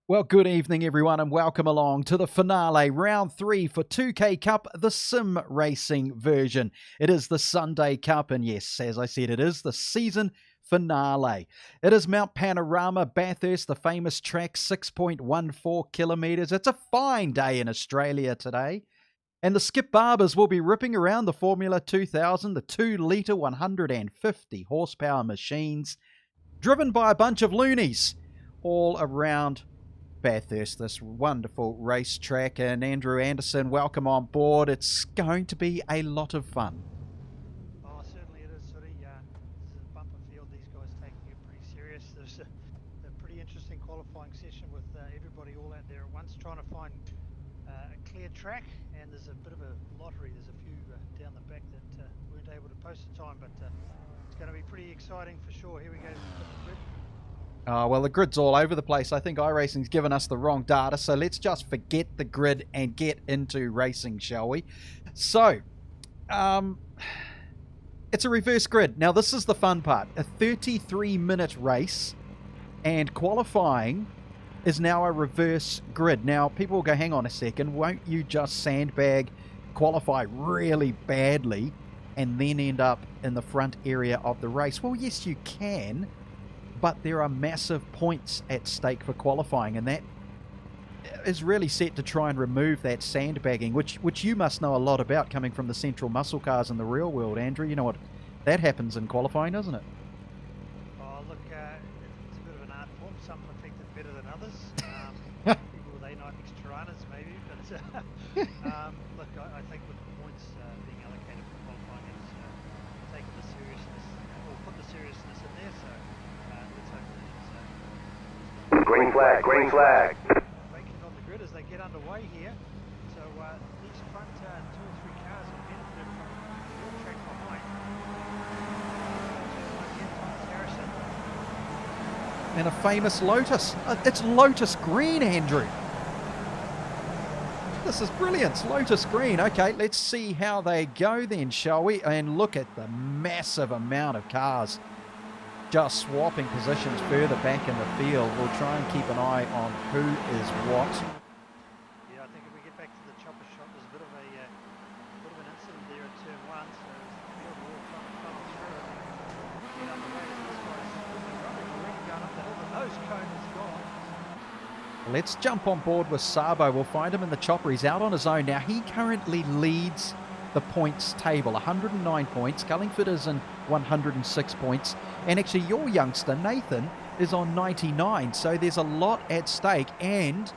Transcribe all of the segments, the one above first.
Well, good evening, everyone, and welcome along to the finale, round 3 for 2K Cup, the sim racing version. It is the Sunday Cup, and yes, as I said, it is the season finale. It is Mount Panorama Bathurst, the famous track, 6.14 kilometres. It's a fine day in Australia today. And the Skip Barbers will be ripping around the Formula 2000, the 2-litre 150 horsepower machines, driven by a bunch of loonies all around Bathurst, this wonderful racetrack. And Andrew Anderson, welcome on board. It's going to be a lot of fun. Oh, certainly it is, Sooty. This is a bumper field. These guys taking it pretty serious. There's a pretty interesting qualifying session with everybody all out there at once trying to find a clear track, and there's a bit of a lottery. There's a few down the back that weren't able to post a time, but it's going to be pretty exciting for sure. Here we go. Oh, well, the grid's all over the place. I think iRacing's given us the wrong data, so let's just forget the grid and get into racing, shall we? So, it's a reverse grid. Now, this is the fun part. A 33-minute race, and qualifying is now a reverse grid. Now, people will go, hang on a second, won't you just sandbag, qualify really badly, and then end up in the front area of the race? Well, yes, you can, but there are massive points at stake for qualifying, and that is really set to try and remove that sandbagging, which you must know a lot about, coming from the central muscle cars in the real world, Andrew. You know what that happens in qualifying, doesn't it? Oh, look, it's a bit of an art form. Some protect it better than others. People with A9 extra runners, maybe, but look, I think with the points being allocated for qualifying, it's taken the seriousness, or put the seriousness in there. So let's hope that it's green flag, green flag. making on the grid as they get underway here. So these front 2 or 3 cars have benefited from the track behind. Harrison. And a famous Lotus. It's Lotus Green, Andrew. This is brilliant. It's Lotus Green. Okay, let's see how they go then, shall we? And look at the massive amount of cars just swapping positions further back in the field. We'll try and keep an eye on who is what. Yeah, I think if we get back to the chopper shot, there's a bit of an incident there at turn 1. So the field will funnel through it. Get up the way to this guy's already going up the hill. The nose cone is gone. Let's jump on board with Sabo. We'll find him in the chopper. He's out on his own now. He currently leads the points table, 109 points. Cullingford is in 106 points. And actually, your youngster, Nathan, is on 99. So there's a lot at stake. And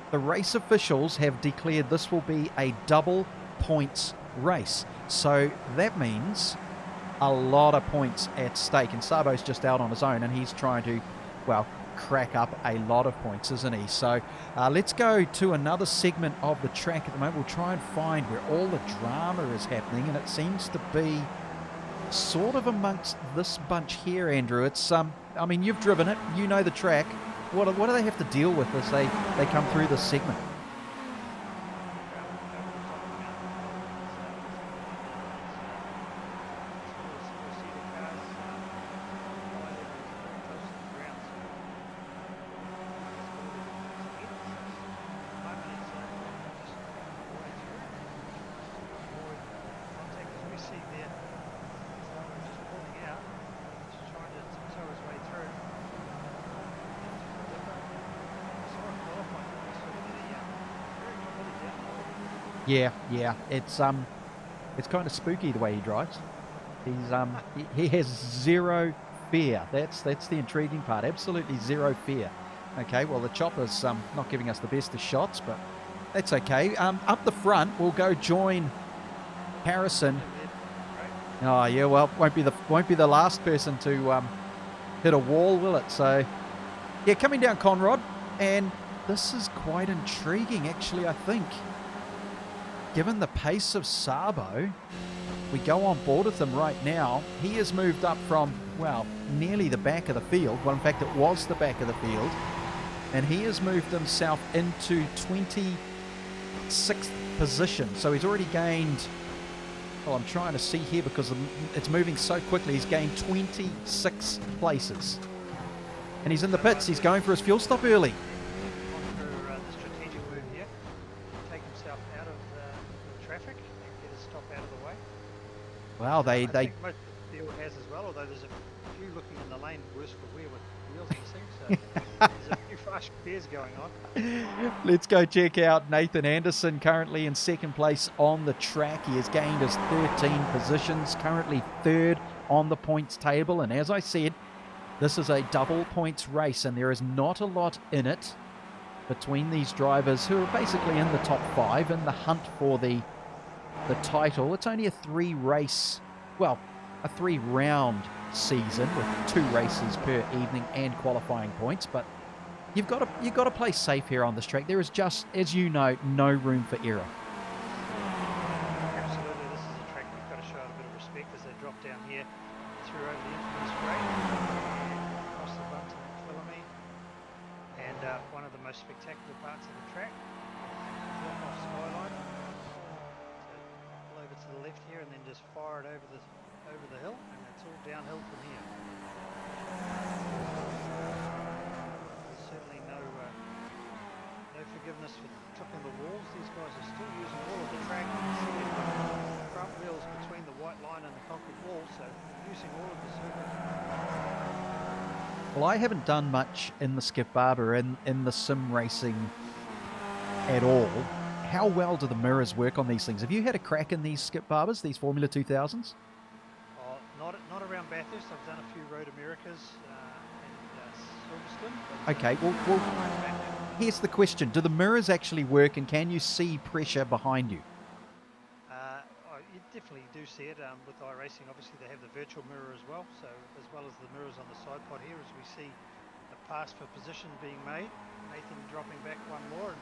the race officials have declared this will be a double points race. So that means a lot of points at stake. And Sabo's just out on his own, and he's trying to, well, crack up a lot of points, isn't he? So let's go to another segment of the track at the moment. We'll try and find where all the drama is happening, and it seems to be sort of amongst this bunch here, Andrew. It's I mean, you've driven it, you know the track. What do they have to deal with as they come through this segment? Yeah, it's kind of spooky the way he drives. He has zero fear. That's the intriguing part. Absolutely zero fear. Okay, well, the chopper's not giving us the best of shots, but that's okay. Up the front, we'll go join Harrison. Oh yeah, well, won't be the last person to hit a wall, will it? So yeah, coming down Conrod, and this is quite intriguing, actually. I think, given the pace of Sabo, we go on board with him right now. He has moved up from, well, nearly the back of the field. Well, in fact, it was the back of the field. And he has moved himself into 26th position. So he's already gained, well, I'm trying to see here because it's moving so quickly. He's gained 26 places. And he's in the pits. He's going for his fuel stop early. Well, I think most of the field has as well, although there's a few looking in the lane worse for wear with wheels missing, so there's a few fresh repairs going on. Let's go check out Nathan Anderson, currently in second place on the track. He has gained his 13 positions, currently third on the points table. And as I said, this is a double points race, and there is not a lot in it between these drivers who are basically in the top 5 in the hunt for the title. It's only a 3-round season with 2 races per evening and qualifying points, but you've got to play safe here on this track. There is just, as you know, no room for error. Absolutely, this is a track we've got to show it a bit of respect as they drop down here through over the infamous grade, across the bumps and Filamy, and one of the most spectacular parts of the track, flip off Skyline. So pull over to the left here and then just fire it over the hill, and it's all downhill from here. There's certainly no forgiveness for tripping the walls. These guys are still using all of the track. You can see they've got front wheels between the white line and the concrete wall, so using all of the circuit. Well, I haven't done much in the Skip Barber in the sim racing at all. How well do the mirrors work on these things? Have you had a crack in these Skip Barbers, these Formula 2000s? Not around Bathurst. I've done a few Road Americas and Silverstone. Okay, well, here's the question. Do the mirrors actually work, and can you see pressure behind you? You definitely do see it with iRacing. Obviously, they have the virtual mirror as well, so as well as the mirrors on the side pod here, as we see a pass for position being made. Nathan dropping back one more, and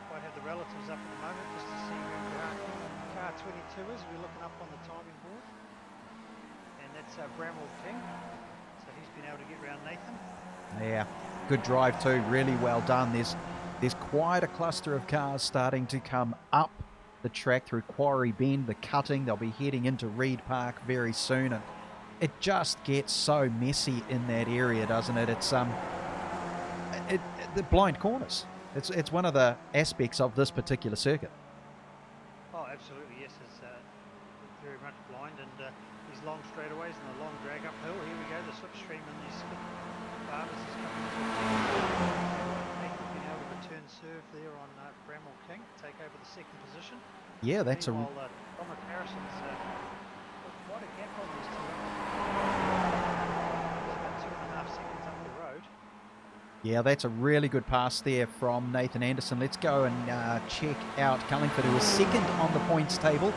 quite have the relatives up at the moment just to see who car 22 is. We're looking up on the timing board, and that's Bramwell King. So he's been able to get round Nathan. Yeah, good drive too. Really well done. There's quite a cluster of cars starting to come up the track through Quarry Bend, the cutting. They'll be heading into Reed Park very soon, and it just gets so messy in that area, doesn't it? It's the blind corners. It's one of the aspects of this particular circuit. Oh, absolutely, yes. It's very much blind, and these long straightaways and the long drag uphill. Here we go, the slipstream in these barbers is coming. Nathan being able to return serve there on Bramwell King, take over the second position. Yeah, that's Meanwhile, Thomas Harrison's got quite a gap on these two. He's about 2.5 seconds up the road. Yeah, that's a really good pass there from Nathan Anderson. Let's go and check out Cullingford, who is second on the points table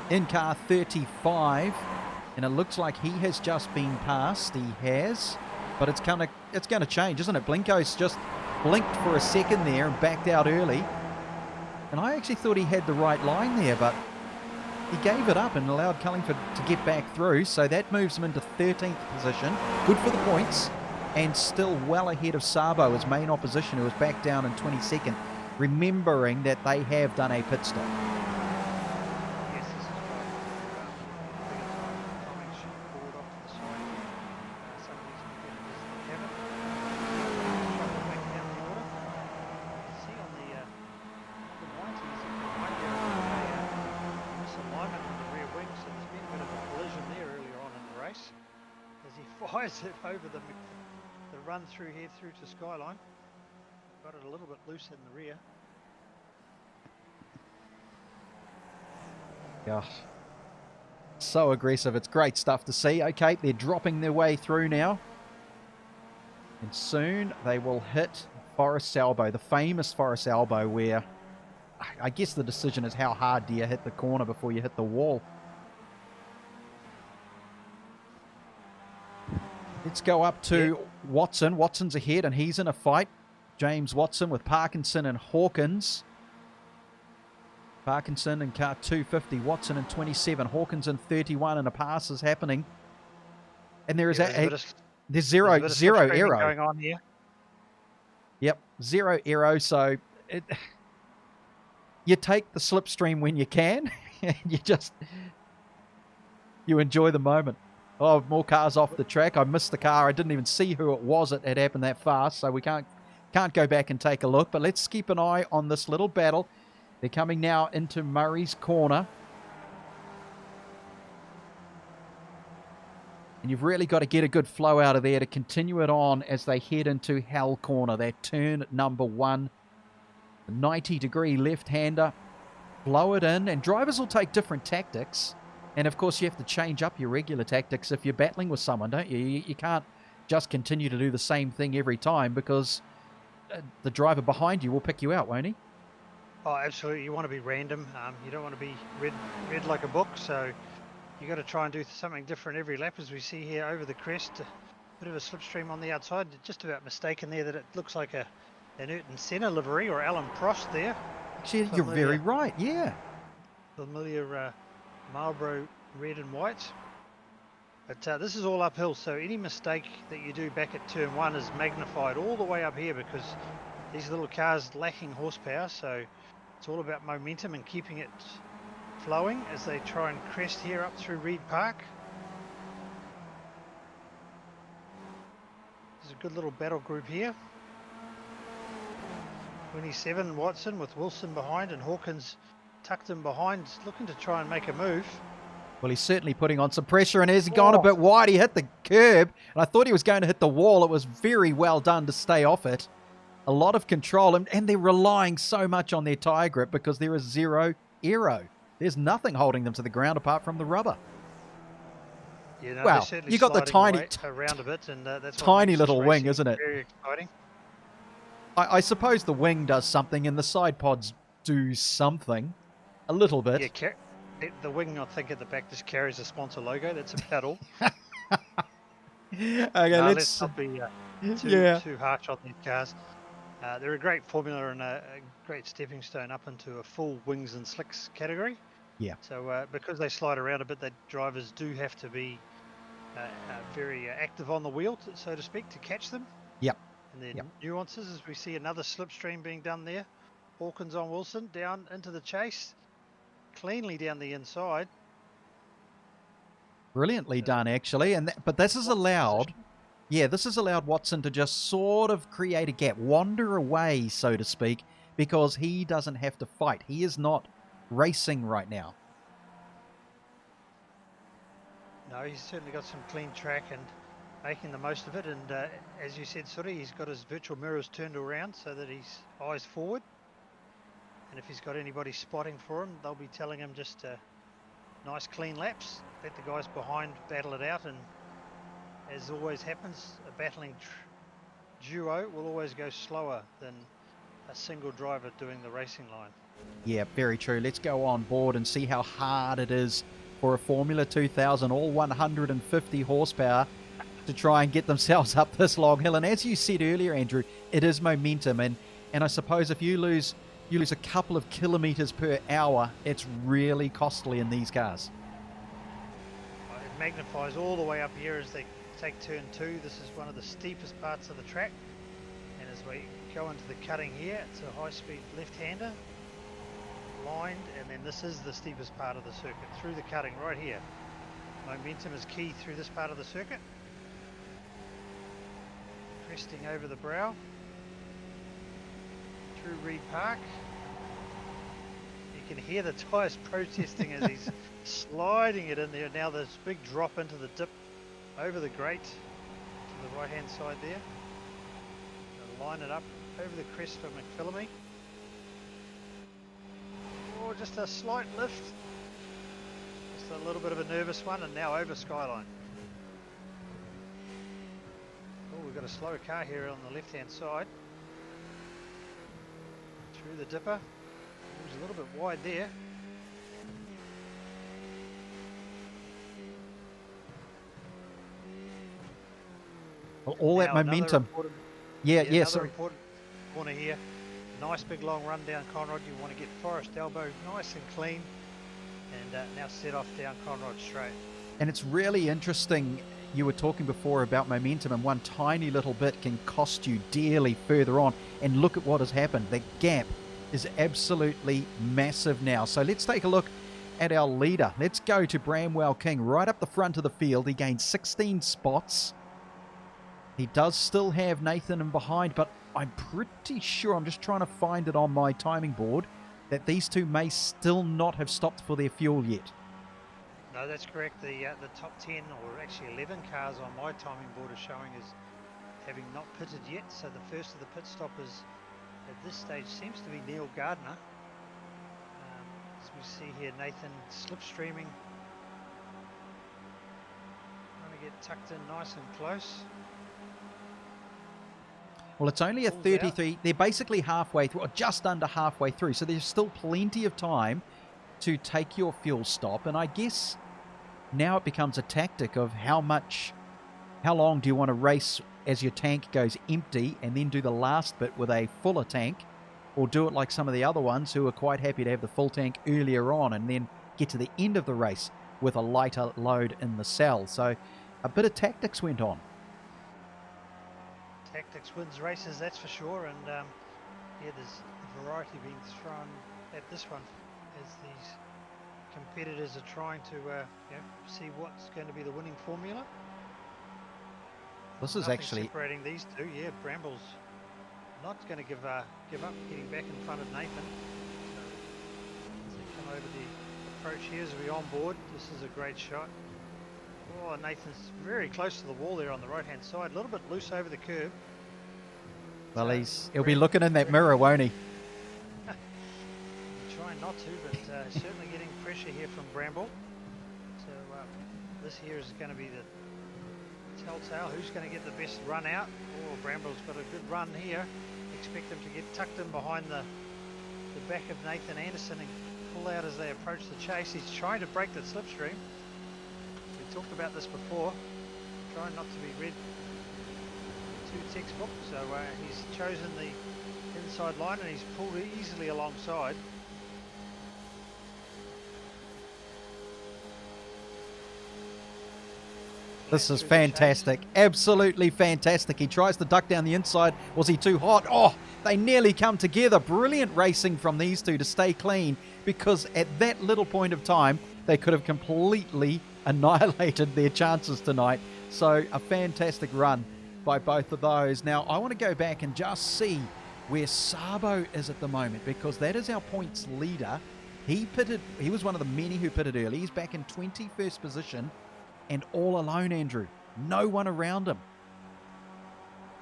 in car 35. And it looks like he has just been passed. He has. But it's going to change, isn't it? Blinko's just blinked for a second there and backed out early. And I actually thought he had the right line there, but he gave it up and allowed Cullingford to get back through. So that moves him into 13th position. Good for the points. And still well ahead of Sabo, his main opposition, who was back down in 22nd, remembering that they have done a pit stop. Yes, this is right. Timing should forward off to the side here. Some of these competitors haven't. Shuffle back down the order. You can see on the 90s, behind there is a misalignment in the rear wing, so there's been a bit of a collision there earlier on in the race as he fires it over the run through here through to Skyline. Got it a little bit loose in the rear. Yeah. So aggressive. It's great stuff to see. Okay, they're dropping their way through now. And soon they will hit Forest Elbow, the famous Forest Elbow, where I guess the decision is how hard do you hit the corner before you hit the wall. Let's go up to Watson. Watson's ahead and he's in a fight. James Watson with Parkinson and Hawkins. Parkinson in car 250. Watson in 27. Hawkins in 31, and a pass is happening. And there is there's zero aero going on here. Yep, zero aero. So you take the slipstream when you can, and you enjoy the moment. Oh, more cars off the track. I missed the car. I didn't even see who it was. It had happened that fast, so we can't go back and take a look. But let's keep an eye on this little battle. They're coming now into Murray's corner. And you've really got to get a good flow out of there to continue it on as they head into Hell Corner. That turn at number 1, the 90-degree left-hander. Blow it in, and drivers will take different tactics. And, of course, you have to change up your regular tactics if you're battling with someone, don't you? You can't just continue to do the same thing every time because the driver behind you will pick you out, won't he? Oh, absolutely. You want to be random. You don't want to be read like a book, so you got to try and do something different every lap, as we see here over the crest. A bit of a slipstream on the outside. Just about mistaken there that it looks like an Ayrton Senna livery or Alan Prost there. Actually, you're very right, yeah. Familiar Marlboro red and white. But this is all uphill, so any mistake that you do back at turn 1 is magnified all the way up here because these little cars lacking horsepower, so it's all about momentum and keeping it flowing as they try and crest here up through Reed Park. There's a good little battle group here. 27 Watson with Wilson behind, and Hawkins tucked in behind, looking to try and make a move. Well, he's certainly putting on some pressure, and as he gone a bit wide, he hit the curb, and I thought he was going to hit the wall. It was very well done to stay off it. A lot of control, and they're relying so much on their tyre grip because there is zero aero. There's nothing holding them to the ground apart from the rubber. Yeah, no, wow, you got the tiny, around a bit, and that's tiny little wing, isn't it? Very exciting. I suppose the wing does something, and the side pods do something, a little bit. Yeah, the wing, I think, at the back just carries a sponsor logo. That's about all. Okay, let's not be too harsh on these cars. They're a great formula and a great stepping stone up into a full wings and slicks category. Yeah. So because they slide around a bit, the drivers do have to be very active on the wheel, so to speak, to catch them. Yep. And then nuances, as we see another slipstream being done there. Hawkins on Wilson, down into the chase, cleanly down the inside. Brilliantly done, actually. But this has allowed, this has allowed Watson to just sort of create a gap, wander away, so to speak, because he doesn't have to fight. He is not racing right now. No, he's certainly got some clean track and making the most of it. And as you said, Suri, he's got his virtual mirrors turned around so that he's eyes forward. And if he's got anybody spotting for him, they'll be telling him just nice clean laps. Let the guys behind battle it out. And as always happens, a battling duo will always go slower than a single driver doing the racing line. Yeah, very true. Let's go on board and see how hard it is for a Formula 2000, all 150 horsepower, to try and get themselves up this long hill. And as you said earlier, Andrew, it is momentum. And I suppose if you lose a couple of kilometres per hour, it's really costly in these cars. It magnifies all the way up here as they take turn 2. This is one of the steepest parts of the track. And as we go into the cutting here, it's a high-speed left-hander. Lined, and then this is the steepest part of the circuit through the cutting right here. Momentum is key through this part of the circuit. Cresting over the brow through Reed Park. You can hear the tyres protesting as he's sliding it in there. Now this big drop into the dip over the grate to the right hand side there. Line it up over the crest for McPhillamy. Or just a slight lift, just a little bit of a nervous one, and now over Skyline. Oh, we've got a slow car here on the left hand side. Through the dipper, it was a little bit wide there. Well, all that momentum. Another important corner here. Nice big long run down Conrod. You want to get Forest Elbow nice and clean, and now set off down Conrod straight. And it's really interesting. You were talking before about momentum, and one tiny little bit can cost you dearly further on. And look at what has happened. The gap is absolutely massive now. So let's take a look at our leader. Let's go to Bramwell King right up the front of the field. He gained 16 spots. He does still have Nathan in behind, but I'm pretty sure, I'm just trying to find it on my timing board, that these two may still not have stopped for their fuel yet. No, that's correct. The top 10, or actually 11 cars on my timing board are showing as having not pitted yet. So the first of the pit stoppers at this stage seems to be Neil Gardner. As we see here, Nathan slipstreaming, trying to get tucked in nice and close. Well, it's only a Pulls 33. out. They're basically halfway through, or just under halfway through. So there's still plenty of time to take your fuel stop. And I guess now it becomes a tactic of how long do you want to race as your tank goes empty and then do the last bit with a fuller tank, or do it like some of the other ones who are quite happy to have the full tank earlier on and then get to the end of the race with a lighter load in the cell. So a bit of tactics went on. Tactics wins races, that's for sure. And yeah, there's a variety being thrown at this one as these competitors are trying to see what's going to be the winning formula. This is Nothing actually separating these two. Yeah, Bramble's not going to give up getting back in front of Nathan. So as they come over the approach here as we on board, this is a great shot. Oh, Nathan's very close to the wall there on the right hand side, a little bit loose over the curb. well, he'll be looking in that mirror, won't he? Trying not to, but certainly getting pressure here from Bramble. So this here is going to be the telltale who's going to get the best run out. Oh, Bramble's got a good run here. Expect him to get tucked in behind the back of Nathan Anderson and pull out as they approach the chase. He's trying to break the slipstream. We talked about this before, trying not to be read too textbook. So he's chosen the inside line and he's pulled easily alongside. This is fantastic. Absolutely fantastic. He tries to duck down the inside. Was he too hot? Oh, they nearly come together. Brilliant racing from these two to stay clean, because at that little point of time, they could have completely annihilated their chances tonight. So a fantastic run by both of those. Now, I want to go back and just see where Sabo is at the moment, because that is our points leader. He pitted. He was one of the many who pitted early. He's back in 21st position. And all alone, Andrew. No one around him.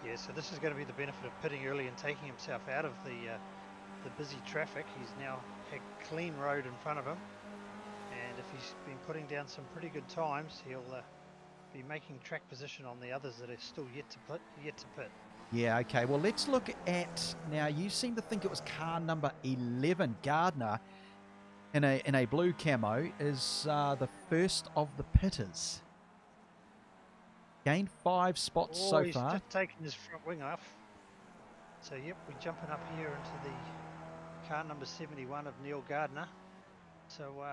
Yeah, so this is going to be the benefit of pitting early and taking himself out of the busy traffic. He's now had clean road in front of him, and if he's been putting down some pretty good times, he'll be making track position on the others that are still yet to pit. Yeah, okay. Well, let's look at now. You seem to think it was car number 11, Gardner, in a blue camo, is the first of the pitters. Gained 5 spots so he's far. Just taking his front wing off. So yep, we're jumping up here into the car number 71 of Neil Gardner. So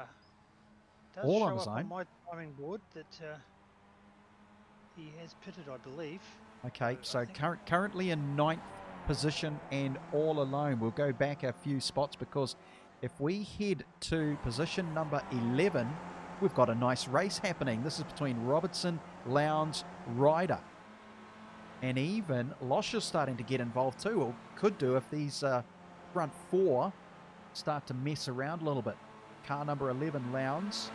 does all show on his up own. on my timing board that he has pitted, I believe. Okay, so currently in 9th position and all alone. We'll go back a few spots, because if we head to position number 11, we've got a nice race happening. This is between Robertson, Lowndes, Ryder. And even Losh is starting to get involved too, or could do if these front 4 start to mess around a little bit. Car number 11, Lowndes,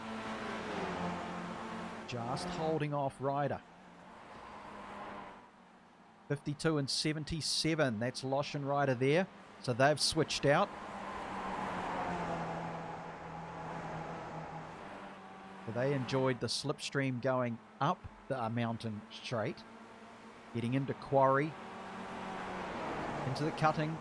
just holding off Ryder. 52 and 77, that's Losh and Ryder there. So they've switched out. So they enjoyed the slipstream going up the mountain straight, getting into quarry, into the cutting.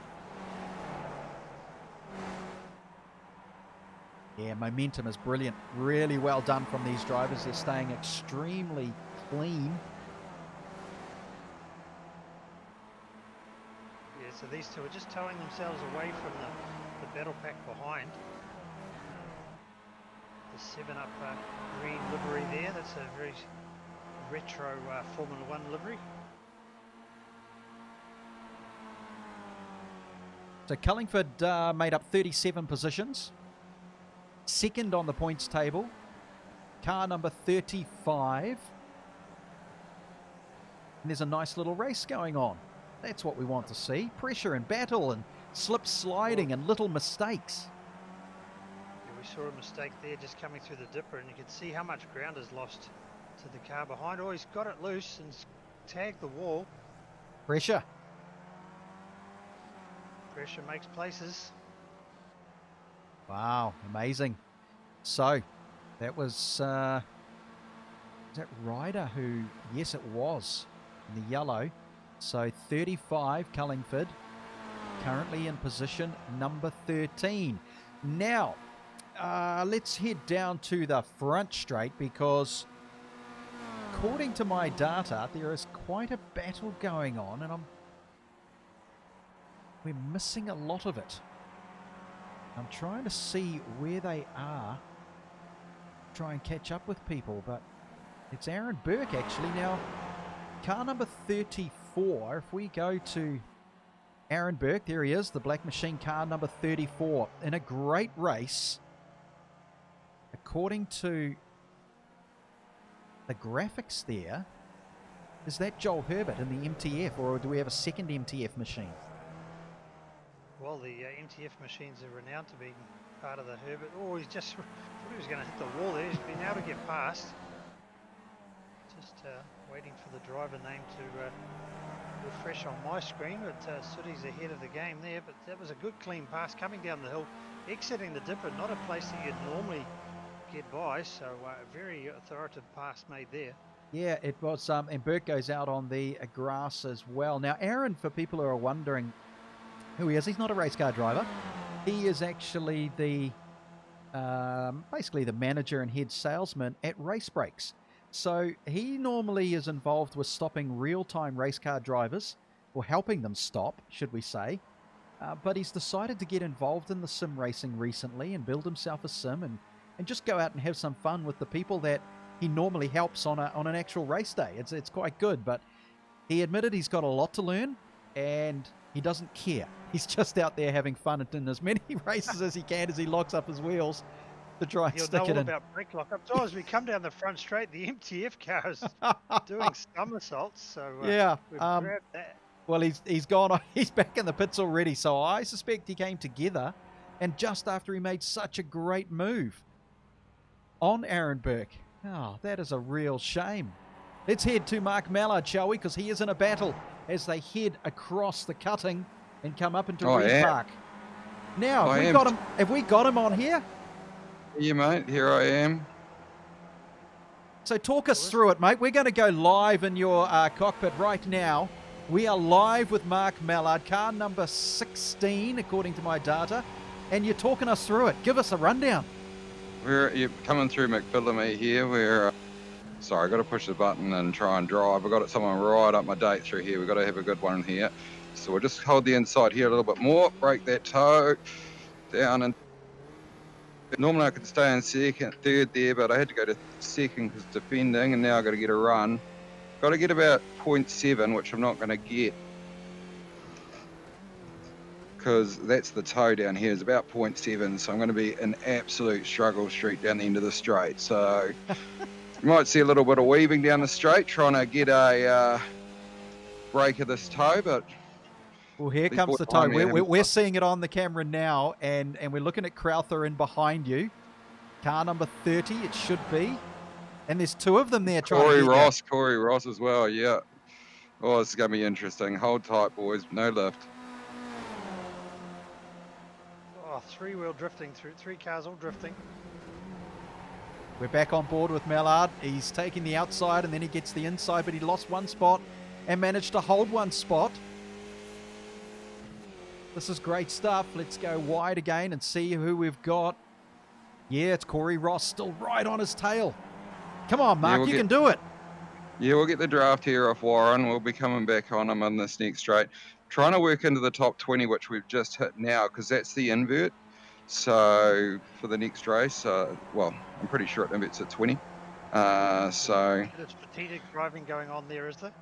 Yeah, momentum is brilliant. Really well done from these drivers. They're staying extremely clean. Yeah, so these two are just towing themselves away from the battle pack behind. The 7-Up green livery there, that's a very retro Formula 1 livery. So Cullingford made up 37 positions. Second on the points table. Car number 35. And there's a nice little race going on. That's what we want to see. Pressure and battle and slip sliding and little mistakes. Yeah, we're saw a mistake there just coming through the dipper, and you can see how much ground is lost to the car behind. Oh, he's got it loose and tagged the wall. Pressure. Pressure makes places. Wow, amazing. So, that was that Ryder who, yes it was, in the yellow. So 35, Cullingford, currently in position number 13. Now, let's head down to the front straight because according to my data, there is quite a battle going on and we're missing a lot of it. I'm trying to see where they are, try and catch up with people, but it's Aaron Burke actually. Now, car number 34, if we go to Aaron Burke, there he is, the Black Machine car number 34, in a great race. According to the graphics there, is that Joel Herbert in the MTF, or do we have a second MTF machine? Well, the MTF machines are renowned to be part of the Herbert. Oh, he's just thought he was going to hit the wall there. He's been able to get past. Just waiting for the driver name to refresh on my screen, but Sooty's ahead of the game there. But that was a good clean pass coming down the hill, exiting the dipper, not a place that you'd normally get by. So a very authoritative pass made there. Yeah, it was. And Burke goes out on the grass as well. Now, Aaron, for people who are wondering who he is, he's not a race car driver. He is actually the basically the manager and head salesman at Race Brakes. So he normally is involved with stopping real-time race car drivers, or helping them stop, should we say. But he's decided to get involved in the sim racing recently and build himself a sim and just go out and have some fun with the people that he normally helps on an actual race day. It's quite good, but he admitted he's got a lot to learn and he doesn't care. He's just out there having fun in as many races as he can as he locks up his wheels to try and He'll stick know it all in. about brake lockup. So as we come down the front straight, the MTF car is doing somersaults. So yeah, we've grabbed that. well, he's gone on. He's back in the pits already. So I suspect he came together, and just after he made such a great move on Aaron Burke. Oh, that is a real shame. Let's head to Mark Mallard, shall we? Because he is in a battle as they head across the cutting and come up into Reed Park. Now, have we got him on here? Yeah, mate, here I am. So talk us through it, mate. We're going to go live in your cockpit right now. We are live with Mark Mallard, car number 16, according to my data, and you're talking us through it. Give us a rundown. You're coming through McPhillamy here. We're sorry, I've got to push the button and try and drive. I've got someone right up my date through here. We've got to have a good one here. So we'll just hold the inside here a little bit more, break that toe down. And normally I could stay in second, third there, but I had to go to second because defending, and now I've got to get a run. Got to get about 0.7, which I'm not going to get because that's the toe down here is about 0.7. So I'm going to be an absolute struggle street down the end of the straight. So you might see a little bit of weaving down the straight, trying to get a break of this toe, but well, here comes the toe. We're seeing it on the camera now, and we're looking at Crowther in behind you. Car number 30, it should be. And there's two of them there trying to get Corey Ross as well, yeah. Oh, this is going to be interesting. Hold tight, boys. No lift. Oh, three-wheel drifting through, three cars all drifting. We're back on board with Mallard. He's taking the outside and then he gets the inside, but he lost one spot and managed to hold one spot. This is great stuff. Let's go wide again and see who we've got. Yeah, it's Corey Ross still right on his tail. Come on, Mark, you can do it. Yeah, we'll get the draft here off Warren. We'll be coming back on him on this next straight. Trying to work into the top 20, which we've just hit now, because that's the invert. So for the next race, well, I'm pretty sure it inverts at 20. So Bit of strategic driving going on there, is there?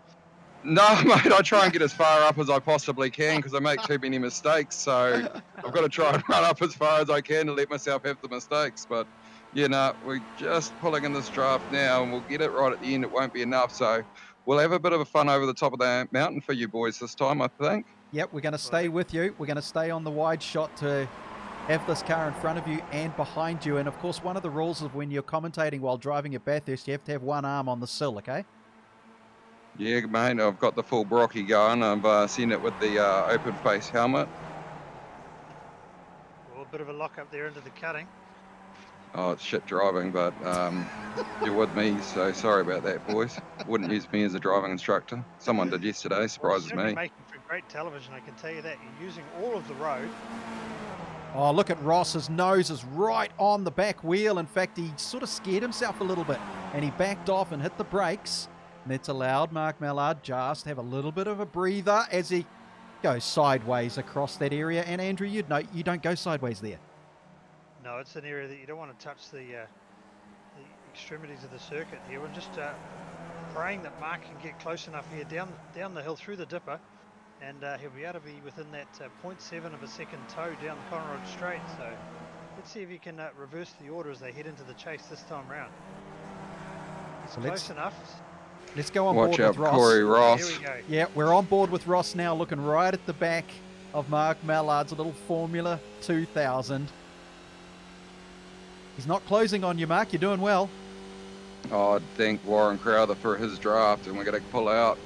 No, mate, I try and get as far up as I possibly can because I make too many mistakes. So I've got to try and run up as far as I can to let myself have the mistakes. But, you know, we're just pulling in this draft now and we'll get it right at the end. It won't be enough. So we'll have a bit of a fun over the top of the mountain for you boys this time, I think. Yep, we're going to stay with you. We're going to stay on the wide shot to have this car in front of you and behind you. And of course, one of the rules of when you're commentating while driving at Bathurst, you have to have one arm on the sill, okay? Yeah, mate, I've got the full Brocky going. I've seen it with the open face helmet. Well, a bit of a lock up there into the cutting. Oh, it's shit driving, but you're with me, so sorry about that, boys. Wouldn't use me as a driving instructor. Someone did yesterday, Well, surprises certainly me. making for great television, I can tell you that. You're using all of the road. Oh, look at Ross. His nose is right on the back wheel. In fact, he sort of scared himself a little bit and he backed off and hit the brakes. And that's allowed Mark Mallard just to have a little bit of a breather as he goes sideways across that area. And Andrew, you'd know you don't go sideways there. No, it's an area that you don't want to touch the extremities of the circuit here. We're just praying that Mark can get close enough here down the hill through the dipper. And he'll be able to be within that 0.7 of a second toe down the Conrod Straight. So let's see if he can reverse the order as they head into the chase this time round. So Close enough. Let's go on Watch board out, with Ross. Corey Ross. Here we go. Yeah, we're on board with Ross now, looking right at the back of Mark Mallard's little Formula 2000. He's not closing on you, Mark. You're doing well. Oh, thank Warren Crowther for his draft, and we're going to pull out.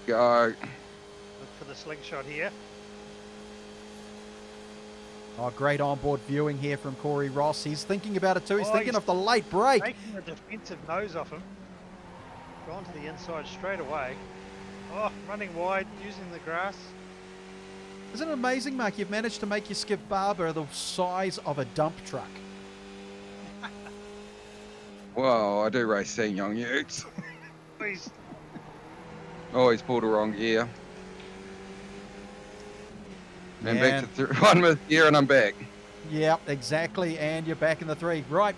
Go. Look for the slingshot here. Oh, great onboard viewing here from Corey Ross. He's thinking about it too. He's Oh, thinking he's of the late break. Taking the defensive nose off him. Gone to the inside straight away. Oh, running wide, using the grass. Isn't it amazing, Mark? You've managed to make your Skip Barber the size of a dump truck. Well, I do race seeing young utes. He's Oh, he's pulled a wrong gear. And back to one with gear, and I'm back. Yep, exactly. And you're back in the three. Right.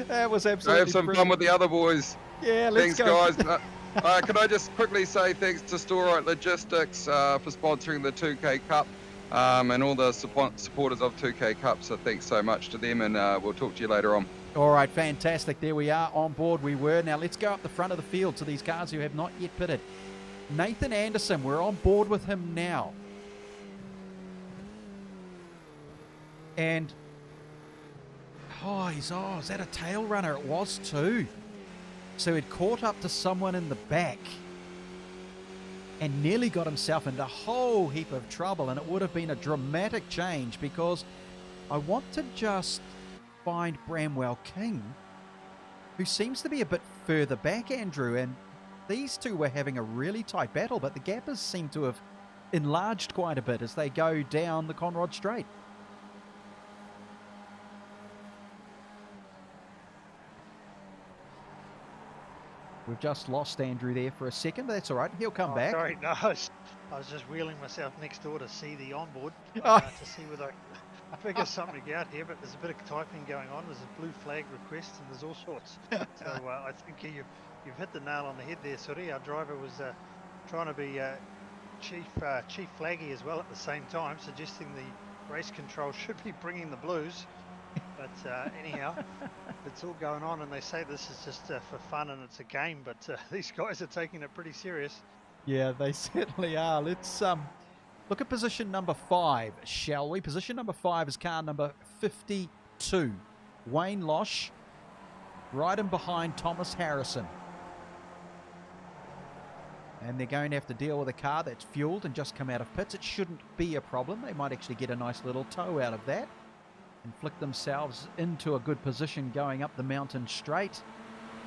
That was absolutely I have some brilliant. fun with the other boys. Yeah, let's Thanks, go. guys. Can I just quickly say thanks to Storite Logistics for sponsoring the 2K Cup and all the supporters of 2K Cup. So thanks so much to them, and we'll talk to you later on. All right, fantastic. There we are on board. We were. Now let's go up the front of the field to these cars who have not yet pitted. Nathan Anderson, we're on board with him now. And, is that a tail runner? It was too. So he'd caught up to someone in the back and nearly got himself into a whole heap of trouble. And it would have been a dramatic change because I want to just find Bramwell King, who seems to be a bit further back, Andrew. And these two were having a really tight battle, but the gappers seem to have enlarged quite a bit as they go down the Conrod Straight. We've just lost Andrew there for a second, but that's all right. He'll come back. Sorry, no, I was just wheeling myself next door to see the onboard, Oh. to see whether I figure something out here, but there's a bit of typing going on. There's a blue flag request and there's all sorts. So I think you've hit the nail on the head there, Suri. Our driver was trying to be chief flaggy as well at the same time, suggesting the race control should be bringing the blues. But anyhow, it's all going on, and they say this is just for fun and it's a game, but these guys are taking it pretty serious. Yeah, they certainly are. Let's look at position number 5, shall we? Position number 5 is car number 52. Wayne Losh, right in behind Thomas Harrison. And they're going to have to deal with a car that's fueled and just come out of pits. It shouldn't be a problem. They might actually get a nice little tow out of that and flick themselves into a good position going up the mountain straight.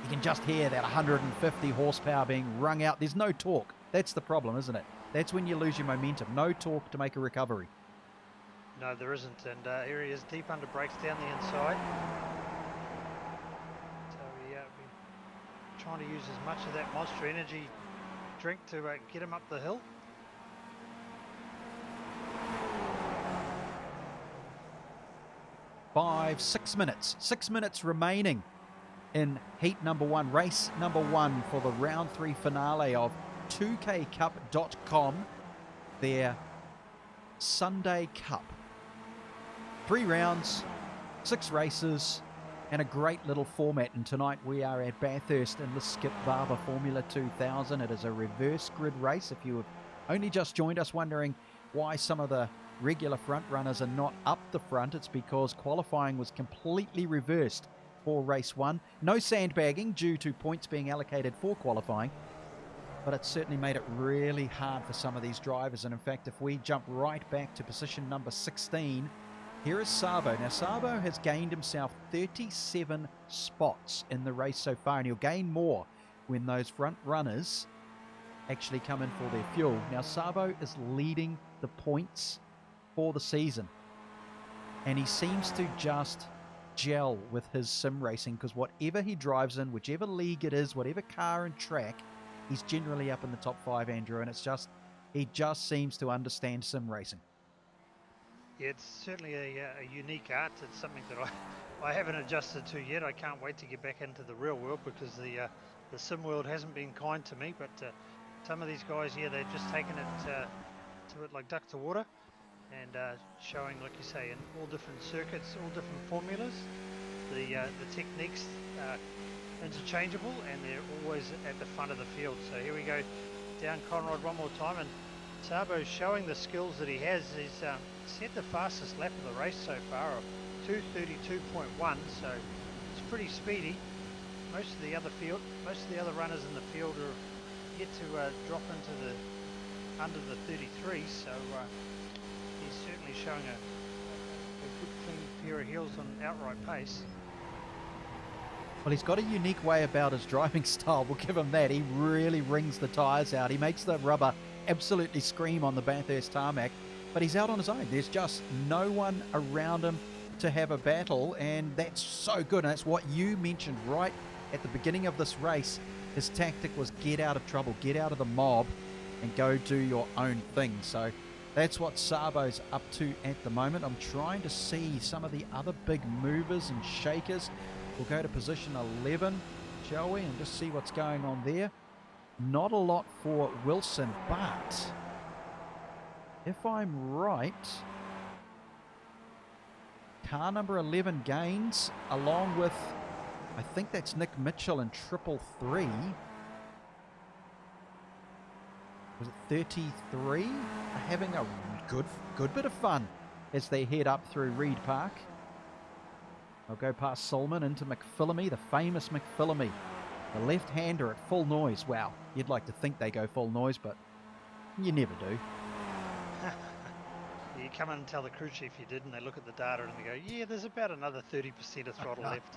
You can just hear that 150 horsepower being wrung out. There's no torque. That's the problem, isn't it? That's when you lose your momentum. No torque to make a recovery. No, there isn't, and here he is deep under brakes down the inside. So we're trying to use as much of that Monster Energy drink to get him up the hill. Six minutes. 6 minutes remaining in heat number 1, race number 1 for the round 3 finale of 2kcup.com, their Sunday Cup. 3 rounds, 6 races, and a great little format. And tonight we are at Bathurst in the Skip Barber Formula 2000. It is a reverse grid race. If you have only just joined us wondering why some of the regular front runners are not up the front, it's because qualifying was completely reversed for race 1. No sandbagging due to points being allocated for qualifying, but it certainly made it really hard for some of these drivers. And in fact, if we jump right back to position number 16, here is Sabo. Now, Sabo has gained himself 37 spots in the race so far, and he'll gain more when those front runners actually come in for their fuel. Now, Sabo is leading the points for the season, and he seems to just gel with his sim racing, because whatever he drives in, whichever league it is, whatever car and track, he's generally up in the top 5, Andrew, and it's just, he just seems to understand sim racing. Yeah, it's certainly a unique art. It's something that I haven't adjusted to yet. I can't wait to get back into the real world, because the sim world hasn't been kind to me. But some of these guys, yeah, they're just taking it to it like duck to water, and showing, like you say, in all different circuits, all different formulas. The techniques are interchangeable, and they're always at the front of the field. So here we go down Conrad one more time, and Sabo's showing the skills that he has. He's set the fastest lap of the race so far of 2:32.1, so it's pretty speedy. Most of the other runners in the field are yet to drop into the under the 33, so he's certainly showing a good clean pair of heels on outright pace. Well, he's got a unique way about his driving style. We'll give him that. He really rings the tyres out. He makes the rubber absolutely scream on the Bathurst tarmac, but he's out on his own. There's just no one around him to have a battle, and that's so good. And that's what you mentioned right at the beginning of this race. His tactic was get out of trouble, get out of the mob, and go do your own thing. So that's what Sabo's up to at the moment. I'm trying to see some of the other big movers and shakers. We'll go to position 11, shall we, and just see what's going on there. Not a lot for Wilson, but if I'm right, car number 11 gains, along with, I think that's Nick Mitchell in 333. Was it 33? Having a good bit of fun as they head up through Reed Park. I'll go past Solman into McPhillamy, the famous McPhillamy. The left-hander at full noise. Wow, you'd like to think they go full noise, but you never do. You come in and tell the crew chief you did, and they look at the data and they go, yeah, there's about another 30% of throttle left.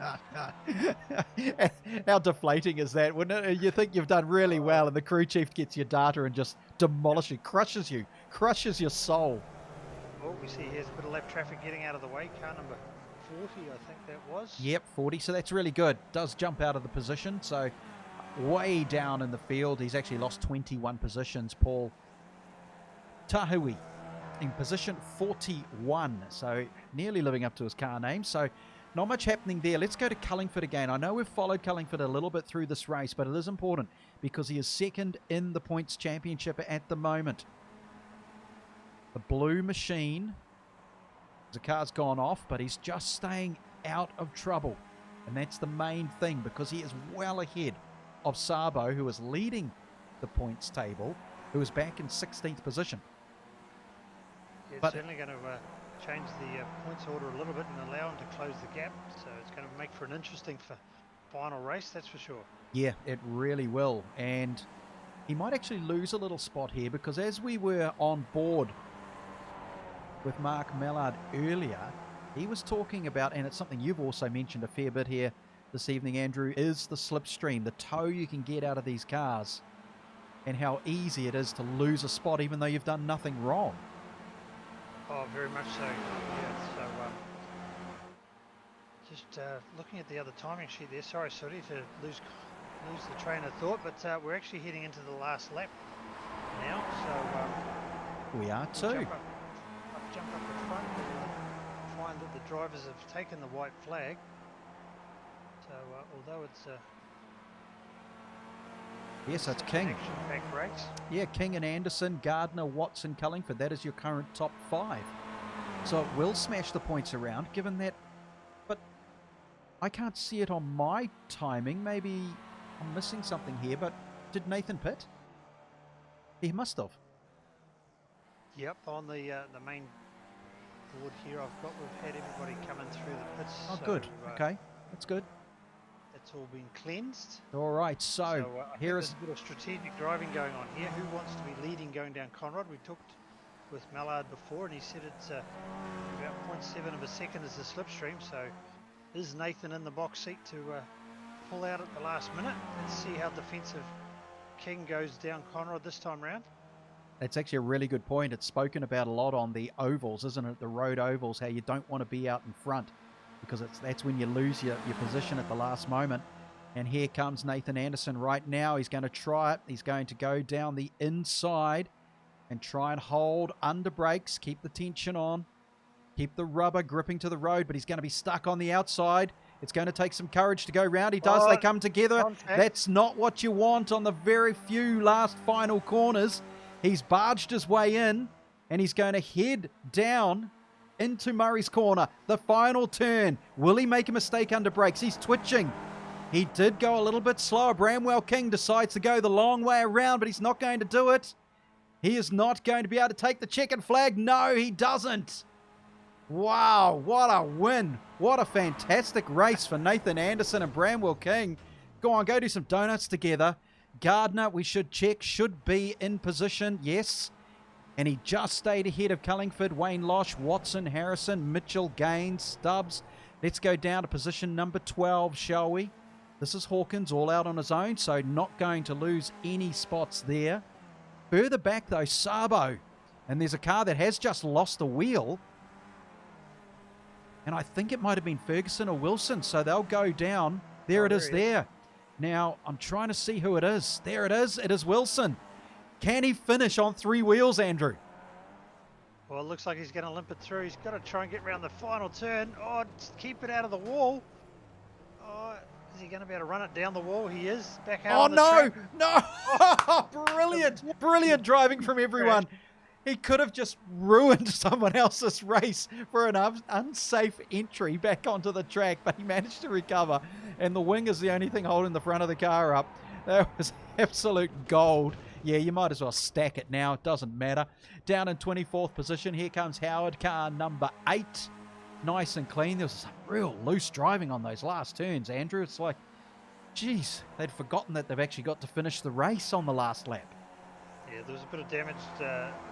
How deflating is that, wouldn't it? You think you've done really well, and the crew chief gets your data and just demolishes you, crushes your soul. Well, we see here's a bit of left traffic getting out of the way. Car number 40, I think that was. Yep, 40, so that's really good. Does jump out of the position, so way down in the field. He's actually lost 21 positions. Paul Tahui in position 41, so nearly living up to his car name. So not much happening there. Let's go to Cullingford again. I know we've followed Cullingford a little bit through this race, but it is important because he is second in the points championship at the moment. The blue machine, the car's gone off, but he's just staying out of trouble, and that's the main thing, because he is well ahead of Sabo, who is leading the points table, who is back in 16th position. Yeah, it's certainly going to change the points order a little bit and allow him to close the gap, so it's going to make for an interesting final race, that's for sure. Yeah, it really will, and he might actually lose a little spot here, because as we were on board with Mark Mallard earlier, he was talking about, and it's something you've also mentioned a fair bit here this evening, Andrew, is the slipstream, the tow you can get out of these cars, and how easy it is to lose a spot even though you've done nothing wrong. Oh, very much so. Yeah, so just looking at the other timing sheet there. Sorry, Sooty, to lose the train of thought, but we're actually heading into the last lap now. So we are too. Jump up the front and find that the drivers have taken the white flag. So although it's yes, that's King. Back brakes. Yeah, King and Anderson, Gardner, Watson, Cullingford. That is your current top 5. So it will smash the points around, given that. But I can't see it on my timing. Maybe I'm missing something here. But did Nathan pit? He must have. Yep, on the main board here. We've had everybody coming through the pits. Oh, so, good. Okay, that's good. That's all been cleansed. All right, so I here think is... there's a bit of strategic driving going on here. Who wants to be leading going down Conrod? We talked with Mallard before, and he said it's about 0.7 of a second is the slipstream. So is Nathan in the box seat to pull out at the last minute? Let's see how defensive King goes down Conrod this time round. That's actually a really good point. It's spoken about a lot on the ovals, isn't it? The road ovals, how you don't want to be out in front because that's when you lose your position at the last moment. And here comes Nathan Anderson right now. He's going to try it. He's going to go down the inside and try and hold under brakes, keep the tension on, keep the rubber gripping to the road, but he's going to be stuck on the outside. It's going to take some courage to go round. He does. They come together. Contact. That's not what you want on the very few last final corners. He's barged his way in, and he's going to head down into Murray's corner. The final turn. Will he make a mistake under brakes? He's twitching. He did go a little bit slower. Bramwell King decides to go the long way around, but he's not going to do it. He is not going to be able to take the checkered flag. No, he doesn't. Wow, what a win. What a fantastic race for Nathan Anderson and Bramwell King. Go on, go do some donuts together. Gardner, we should check, should be in position. Yes. And he just stayed ahead of Cullingford, Wayne Losh, Watson, Harrison, Mitchell, Gaines, Stubbs. Let's go down to position number 12, shall we? This is Hawkins all out on his own, so not going to lose any spots there. Further back, though, Sabo. And there's a car that has just lost a wheel. And I think it might have been Ferguson or Wilson, so they'll go down. There it is there. Now, I'm trying to see who it is. There it is. It is Wilson. Can he finish on 3 wheels, Andrew? Well, it looks like he's going to limp it through. He's got to try and get around the final turn. Oh, just keep it out of the wall. Oh, is he going to be able to run it down the wall? He is. Back out on the track. No. Brilliant. Brilliant driving from everyone. He could have just ruined someone else's race for an unsafe entry back onto the track, but he managed to recover, and the wing is the only thing holding the front of the car up. That was absolute gold. Yeah, you might as well stack it now. It doesn't matter. Down in 24th position, here comes Howard, car number 8. Nice and clean. There was some real loose driving on those last turns, Andrew. It's like, geez, they'd forgotten that they've actually got to finish the race on the last lap. Yeah, there was a bit of damaged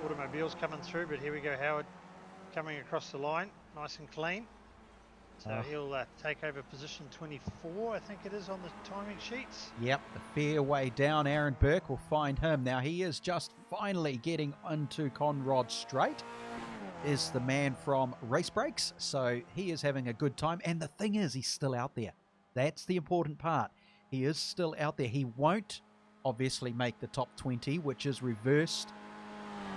automobiles coming through, but here we go, Howard coming across the line, nice and clean. So he'll take over position 24, I think it is on the timing sheets. Yep, the fair way down. Aaron Burke will find him. Now he is just finally getting into Conrod Straight. Is the man from Race Brakes, so he is having a good time. And the thing is, he's still out there. That's the important part. He is still out there. He won't obviously make the top 20, which is reversed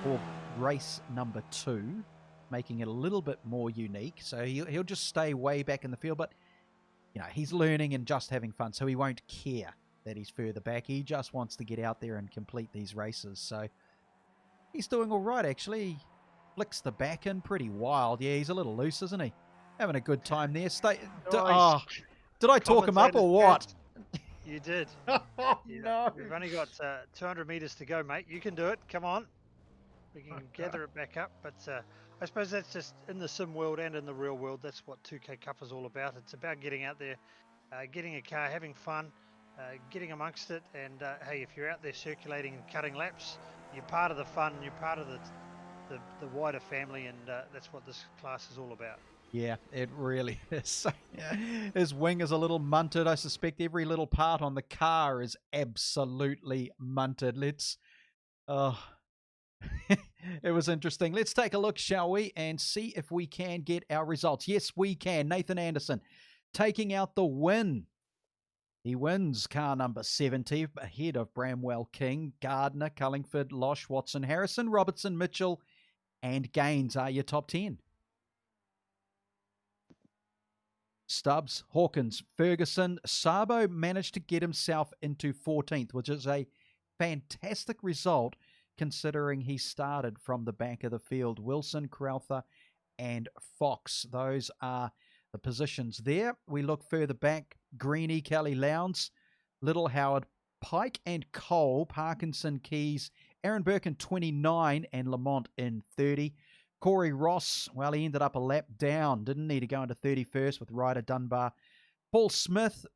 for race number 2, making it a little bit more unique. So he'll just stay way back in the field, but you know, he's learning and just having fun, so he won't care that he's further back. He just wants to get out there and complete these races. So he's doing all right, actually. He flicks the back in pretty wild. Yeah, he's a little loose, isn't he? Having a good time there. Did I talk him up or what? You did. No. We've only got 200 metres to go, mate. You can do it. Come on. We can gather it back up. But I suppose that's just in the sim world and in the real world. That's what 2K Cup is all about. It's about getting out there, getting a car, having fun, getting amongst it. And hey, if you're out there circulating and cutting laps, you're part of the fun. You're part of the wider family, and that's what this class is all about. Yeah, it really is. His wing is a little munted. I suspect every little part on the car is absolutely munted. It was interesting. Let's take a look, shall we, and see if we can get our results. Yes, we can. Nathan Anderson taking out the win. He wins car number 70 ahead of Bramwell King, Gardner, Cullingford, Losh, Watson, Harrison, Robertson, Mitchell, and Gaines are your top 10. Stubbs, Hawkins, Ferguson, Sabo managed to get himself into 14th, which is a fantastic result considering he started from the back of the field. Wilson, Crowther, and Fox. Those are the positions there. We look further back. Greeny, Kelly Lowndes, Little, Howard, Pike, and Cole, Parkinson, Keys, Aaron Burke in 29, and Lamont in 30. Corey Ross, well, he ended up a lap down. Didn't need to go into 31st with Ryder Dunbar. Paul Smith,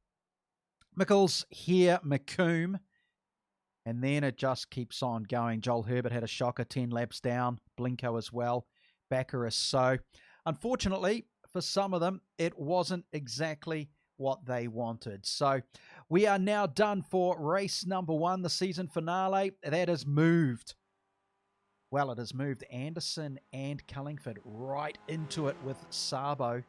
Mickles here, McComb. And then it just keeps on going. Joel Herbert had a shocker, 10 laps down. Blinko as well. Baccaris. So, unfortunately, for some of them, it wasn't exactly what they wanted. So, we are now done for race number 1, the season finale. That has moved. Well, it has moved Anderson and Cullingford right into it with Sabo.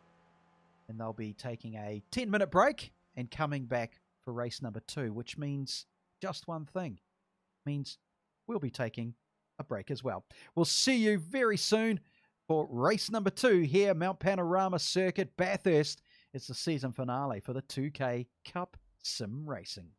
And they'll be taking a 10-minute break and coming back for race number 2, which means just one thing. It means we'll be taking a break as well. We'll see you very soon for race number 2 here, Mount Panorama Circuit, Bathurst. It's the season finale for the 2K Cup Sim Racing.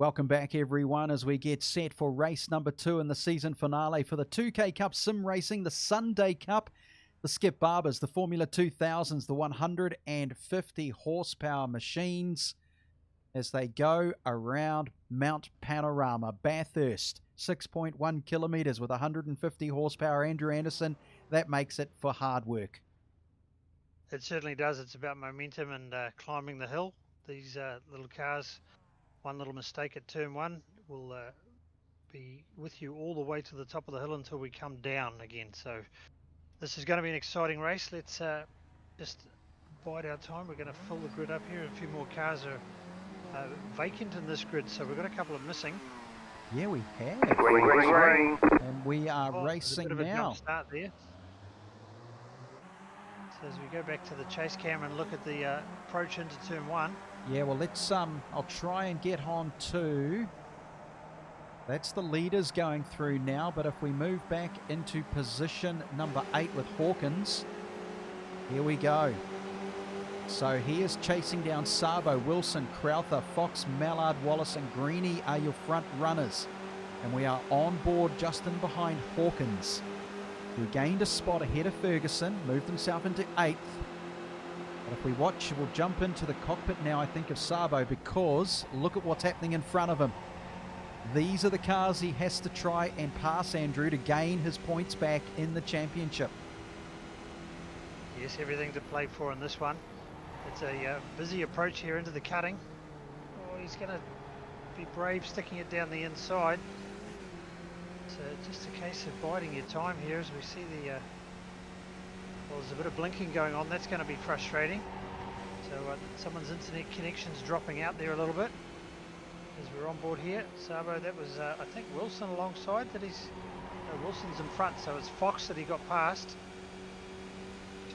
Welcome back, everyone, as we get set for race number 2 in the season finale for the 2K Cup Sim Racing, the Sunday Cup, the Skip Barbers, the Formula 2000s, the 150 horsepower machines as they go around Mount Panorama, Bathurst, 6.1 kilometres with 150 horsepower. Andrew Anderson, that makes it for hard work. It certainly does. It's about momentum and climbing the hill. These little cars, one little mistake at turn 1 will be with you all the way to the top of the hill until we come down again. So this is going to be an exciting race. Let's just bide our time. We're going to fill the grid up here. A few more cars are vacant in this grid, so we've got a couple of missing. Yeah, we have. Green. And we are racing there's a bit of a now. jump start there. So as we go back to the chase cam and look at the approach into turn 1. Yeah, well, let's I'll try and get on to, that's the leaders going through now, but if we move back into position number 8 with Hawkins, here we go. So he is chasing down Sabo, Wilson, Crowther, Fox, Mallard, Wallace and Greeny are your front runners. And we are on board just in behind Hawkins, who gained a spot ahead of Ferguson, moved himself into 8th. But if we watch, we'll jump into the cockpit now, I think, of Sabo, because look at what's happening in front of him. These are the cars he has to try and pass, Andrew, to gain his points back in the championship. Yes, everything to play for in this one. It's a busy approach here into the cutting. Oh, he's going to be brave sticking it down the inside. So just a case of biding your time here as we see the... well, there's a bit of blinking going on. That's going to be frustrating. So someone's internet connection's dropping out there a little bit as we're on board here. Sabo, that was, I think, Wilson alongside. That he's... No, Wilson's in front, so it's Fox that he got past.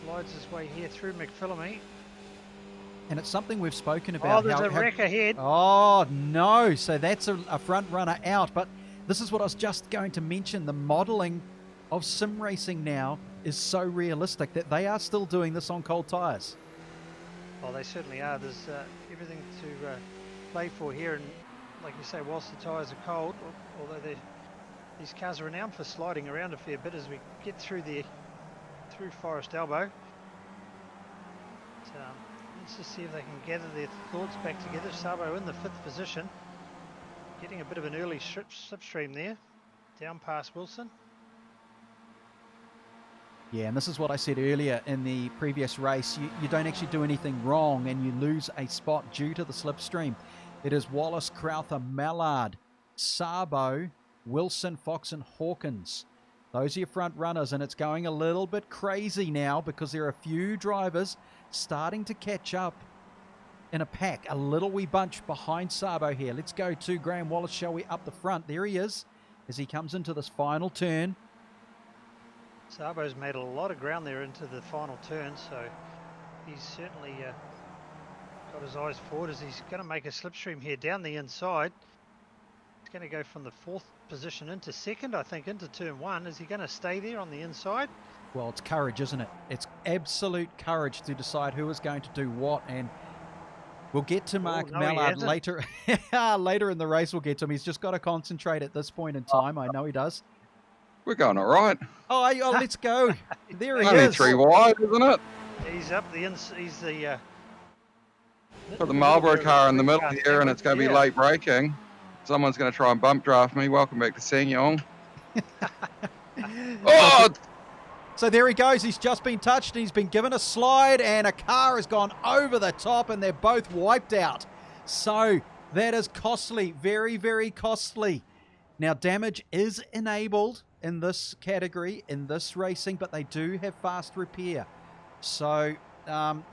Slides his way here through McPhillamy. And it's something we've spoken about. Oh, there's a wreck ahead. Oh, no. So that's a front runner out. But this is what I was just going to mention. The modelling of sim racing now is so realistic that they are still doing this on cold tyres. Oh, they certainly are. There's everything to play for here. And like you say, whilst the tyres are cold, although these cars are renowned for sliding around a fair bit as we get through Forest Elbow. So, let's just see if they can gather their thoughts back together. Sabo in the 5th position, getting a bit of an early slipstream there, down past Wilson. Yeah, and this is what I said earlier in the previous race. You don't actually do anything wrong and you lose a spot due to the slipstream. It is Wallace, Crowther, Mallard, Sabo, Wilson, Fox and Hawkins. Those are your front runners, and it's going a little bit crazy now because there are a few drivers starting to catch up in a pack, a little wee bunch behind Sabo here. Let's go to Graham Wallace, shall we, up the front. There he is as he comes into this final turn. Sabo's made a lot of ground there into the final turn, so he's certainly got his eyes forward as he's going to make a slipstream here down the inside. He's going to go from the 4th position into 2nd, I think, into turn 1. Is he going to stay there on the inside? Well, it's courage, isn't it? It's absolute courage to decide who is going to do what, and we'll get to Mark Mallard later. Later in the race, we'll get to him. He's just got to concentrate at this point in time. I know he does. We're going all right. Oh, let's go. There he Only is. 3 wide, isn't it? He's up the he's the Got the Marlboro car in the middle here, and it's going to be late braking. Someone's going to try and bump draft me. Welcome back to Sanyong. Oh! So there he goes. He's just been touched. He's been given a slide, and a car has gone over the top, and they're both wiped out. So that is costly. Very, very costly. Now, damage is enabled in this category, in this racing, but they do have fast repair. So,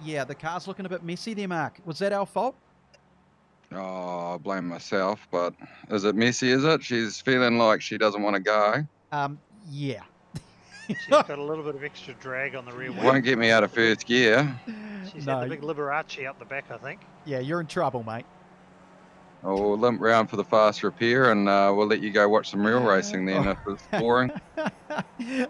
yeah, the car's looking a bit messy there, Mark. Was that our fault? Oh, I blame myself, but is it messy, is it? She's feeling like she doesn't want to go. Yeah. She's got a little bit of extra drag on the rear wheel. Won't get me out of first gear. She's had the big Liberace up the back, I think. Yeah, you're in trouble, mate. We'll limp round for the fast repair, and we'll let you go watch some real racing then if it's boring.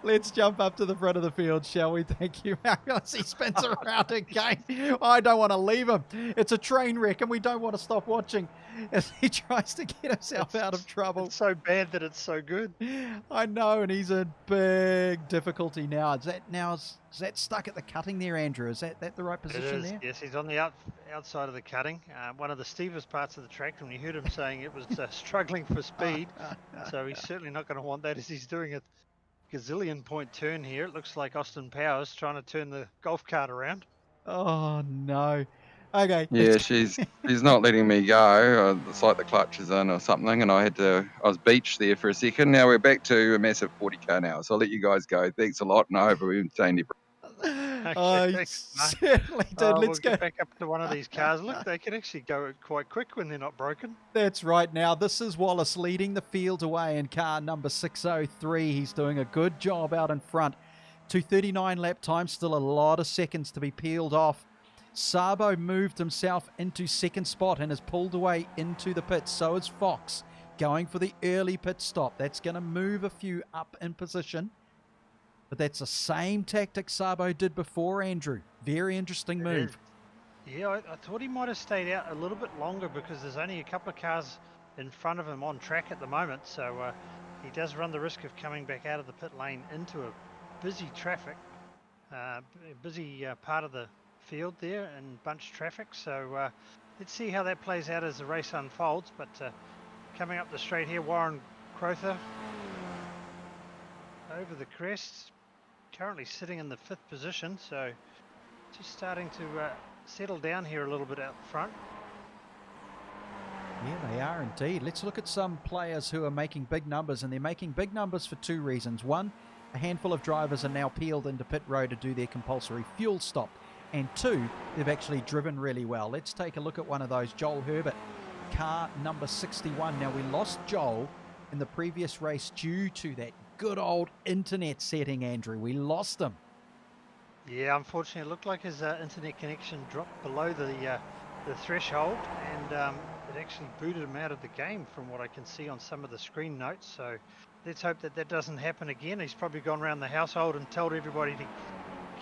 Let's jump up to the front of the field, shall we? Thank you, Marius. He spins around again. I don't want to leave him. It's a train wreck, and we don't want to stop watching. as he tries to get himself out of trouble. It's so bad that it's so good. I know, and he's in big difficulty now. Is that stuck at the cutting there, Andrew? Is that the right position there? Yes, he's on the outside of the cutting, one of the steepest parts of the track, and we heard him saying it was struggling for speed, so he's certainly not going to want that as he's doing a gazillion point turn here. It looks like Austin Powers trying to turn the golf cart around. Oh, no. Okay. Yeah, she's not letting me go. It's like the clutch is in or something, and I was beached there for a second. Now we're back to a massive 40k now, so I'll let you guys go. Thanks a lot, and I hope we've entertained you. I Thanks, Mark. certainly did. We'll Let's go get back up to one of these cars. Look, they can actually go quite quick when they're not broken. That's right. Now, this is Wallace leading the field away in car number 603. He's doing a good job out in front. 2:39 lap time, still a lot of seconds to be peeled off. Sabo moved himself into second spot and has pulled away into the pits. So is Fox going for the early pit stop. That's going to move a few up in position. But that's the same tactic Sabo did before, Andrew. Very interesting move. Yeah, I thought he might have stayed out a little bit longer because there's only a couple of cars in front of him on track at the moment. So he does run the risk of coming back out of the pit lane into a busy traffic, busy part of the field there and bunch traffic. So let's see how that plays out as the race unfolds. But coming up the straight here, Warren Crowther over the crest, currently sitting in the 5th position, so just starting to settle down here a little bit out front. Yeah, they are indeed. Let's look at some players who are making big numbers, and they're making big numbers for 2 reasons. One, a handful of drivers are now peeled into pit road to do their compulsory fuel stop. And 2, they've actually driven really well. Let's take a look at one of those, Joel Herbert, car number 61. Now, we lost Joel in the previous race due to that good old internet setting, Andrew. We lost him. Yeah, unfortunately, it looked like his internet connection dropped below the threshold, and it actually booted him out of the game from what I can see on some of the screen notes. So let's hope that that doesn't happen again. He's probably gone around the household and told everybody to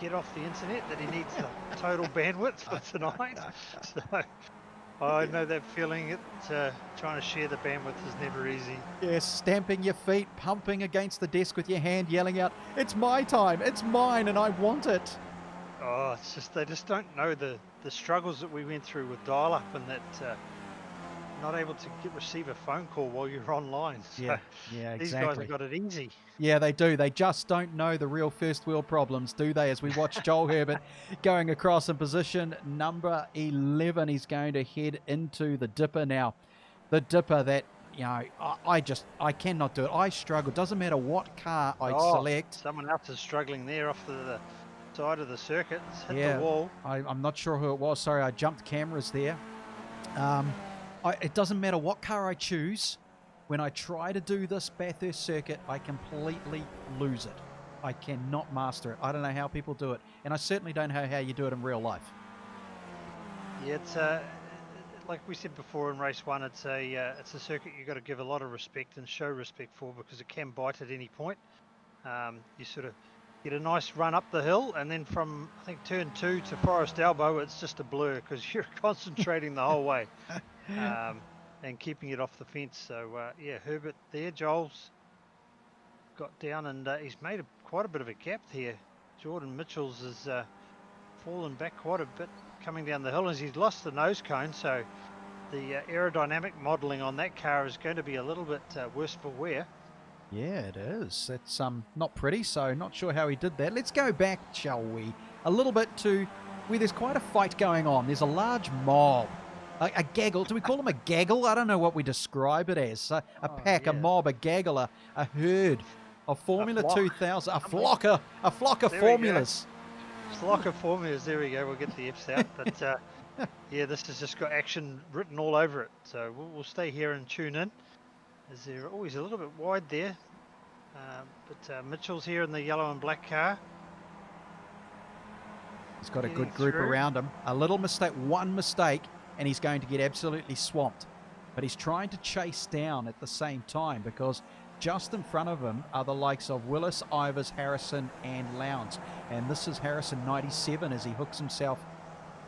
get off the internet, that he needs the total bandwidth for tonight. So I know that feeling. Trying to share the bandwidth is never easy. Yes, stamping your feet, pumping against the desk with your hand, yelling out, "It's my time, it's mine, and I want it." Oh, it's just, they just don't know the struggles that we went through with dial-up, and that not able to receive a phone call while you're online. So yeah, exactly. These guys have got it easy. Yeah, they do. They just don't know the real first world problems, do they? As we watch Joel Herbert going across in position number 11, he's going to head into the dipper now. The dipper that, you know, I cannot do it. I struggle. Doesn't matter what car I select. Someone else is struggling there off the side of the circuit. It's hit Yeah, the wall. I'm not sure who it was. Sorry, I jumped cameras there. It doesn't matter what car I choose. When I try to do this Bathurst circuit, I completely lose it. I cannot master it. I don't know how people do it. And I certainly don't know how you do it in real life. Yeah, it's like we said before in race 1, it's a circuit you've got to give a lot of respect and show respect for, because it can bite at any point. You sort of get a nice run up the hill, and then from, I think, turn 2 to Forest Elbow, it's just a blur because you're concentrating the whole way and keeping it off the fence. So yeah, Herbert there, Joel's got down, and he's made quite a bit of a gap here. Jordan Mitchell's has fallen back quite a bit coming down the hill, as he's lost the nose cone, so the aerodynamic modelling on that car is going to be a little bit worse for wear. Yeah, it is. It's not pretty, so not sure how he did that. Let's go back, shall we, a little bit to where there's quite a fight going on. There's a large mob, a gaggle. Do we call them a gaggle? I don't know what we describe it as. A pack, a mob, a gaggle, a herd of Formula 2000, a flock of formulas. Flock of formulas, there we go, we'll get the F's out. But yeah, this has just got action written all over it. So we'll stay here and tune in. Is there always a little bit wide there, but Mitchell's here in the yellow and black car. He's got a good group around him. A little mistake, one mistake, and he's going to get absolutely swamped. But he's trying to chase down at the same time, because just in front of him are the likes of Willis, Ivers, Harrison, and Lowndes. And this is Harrison 97 as he hooks himself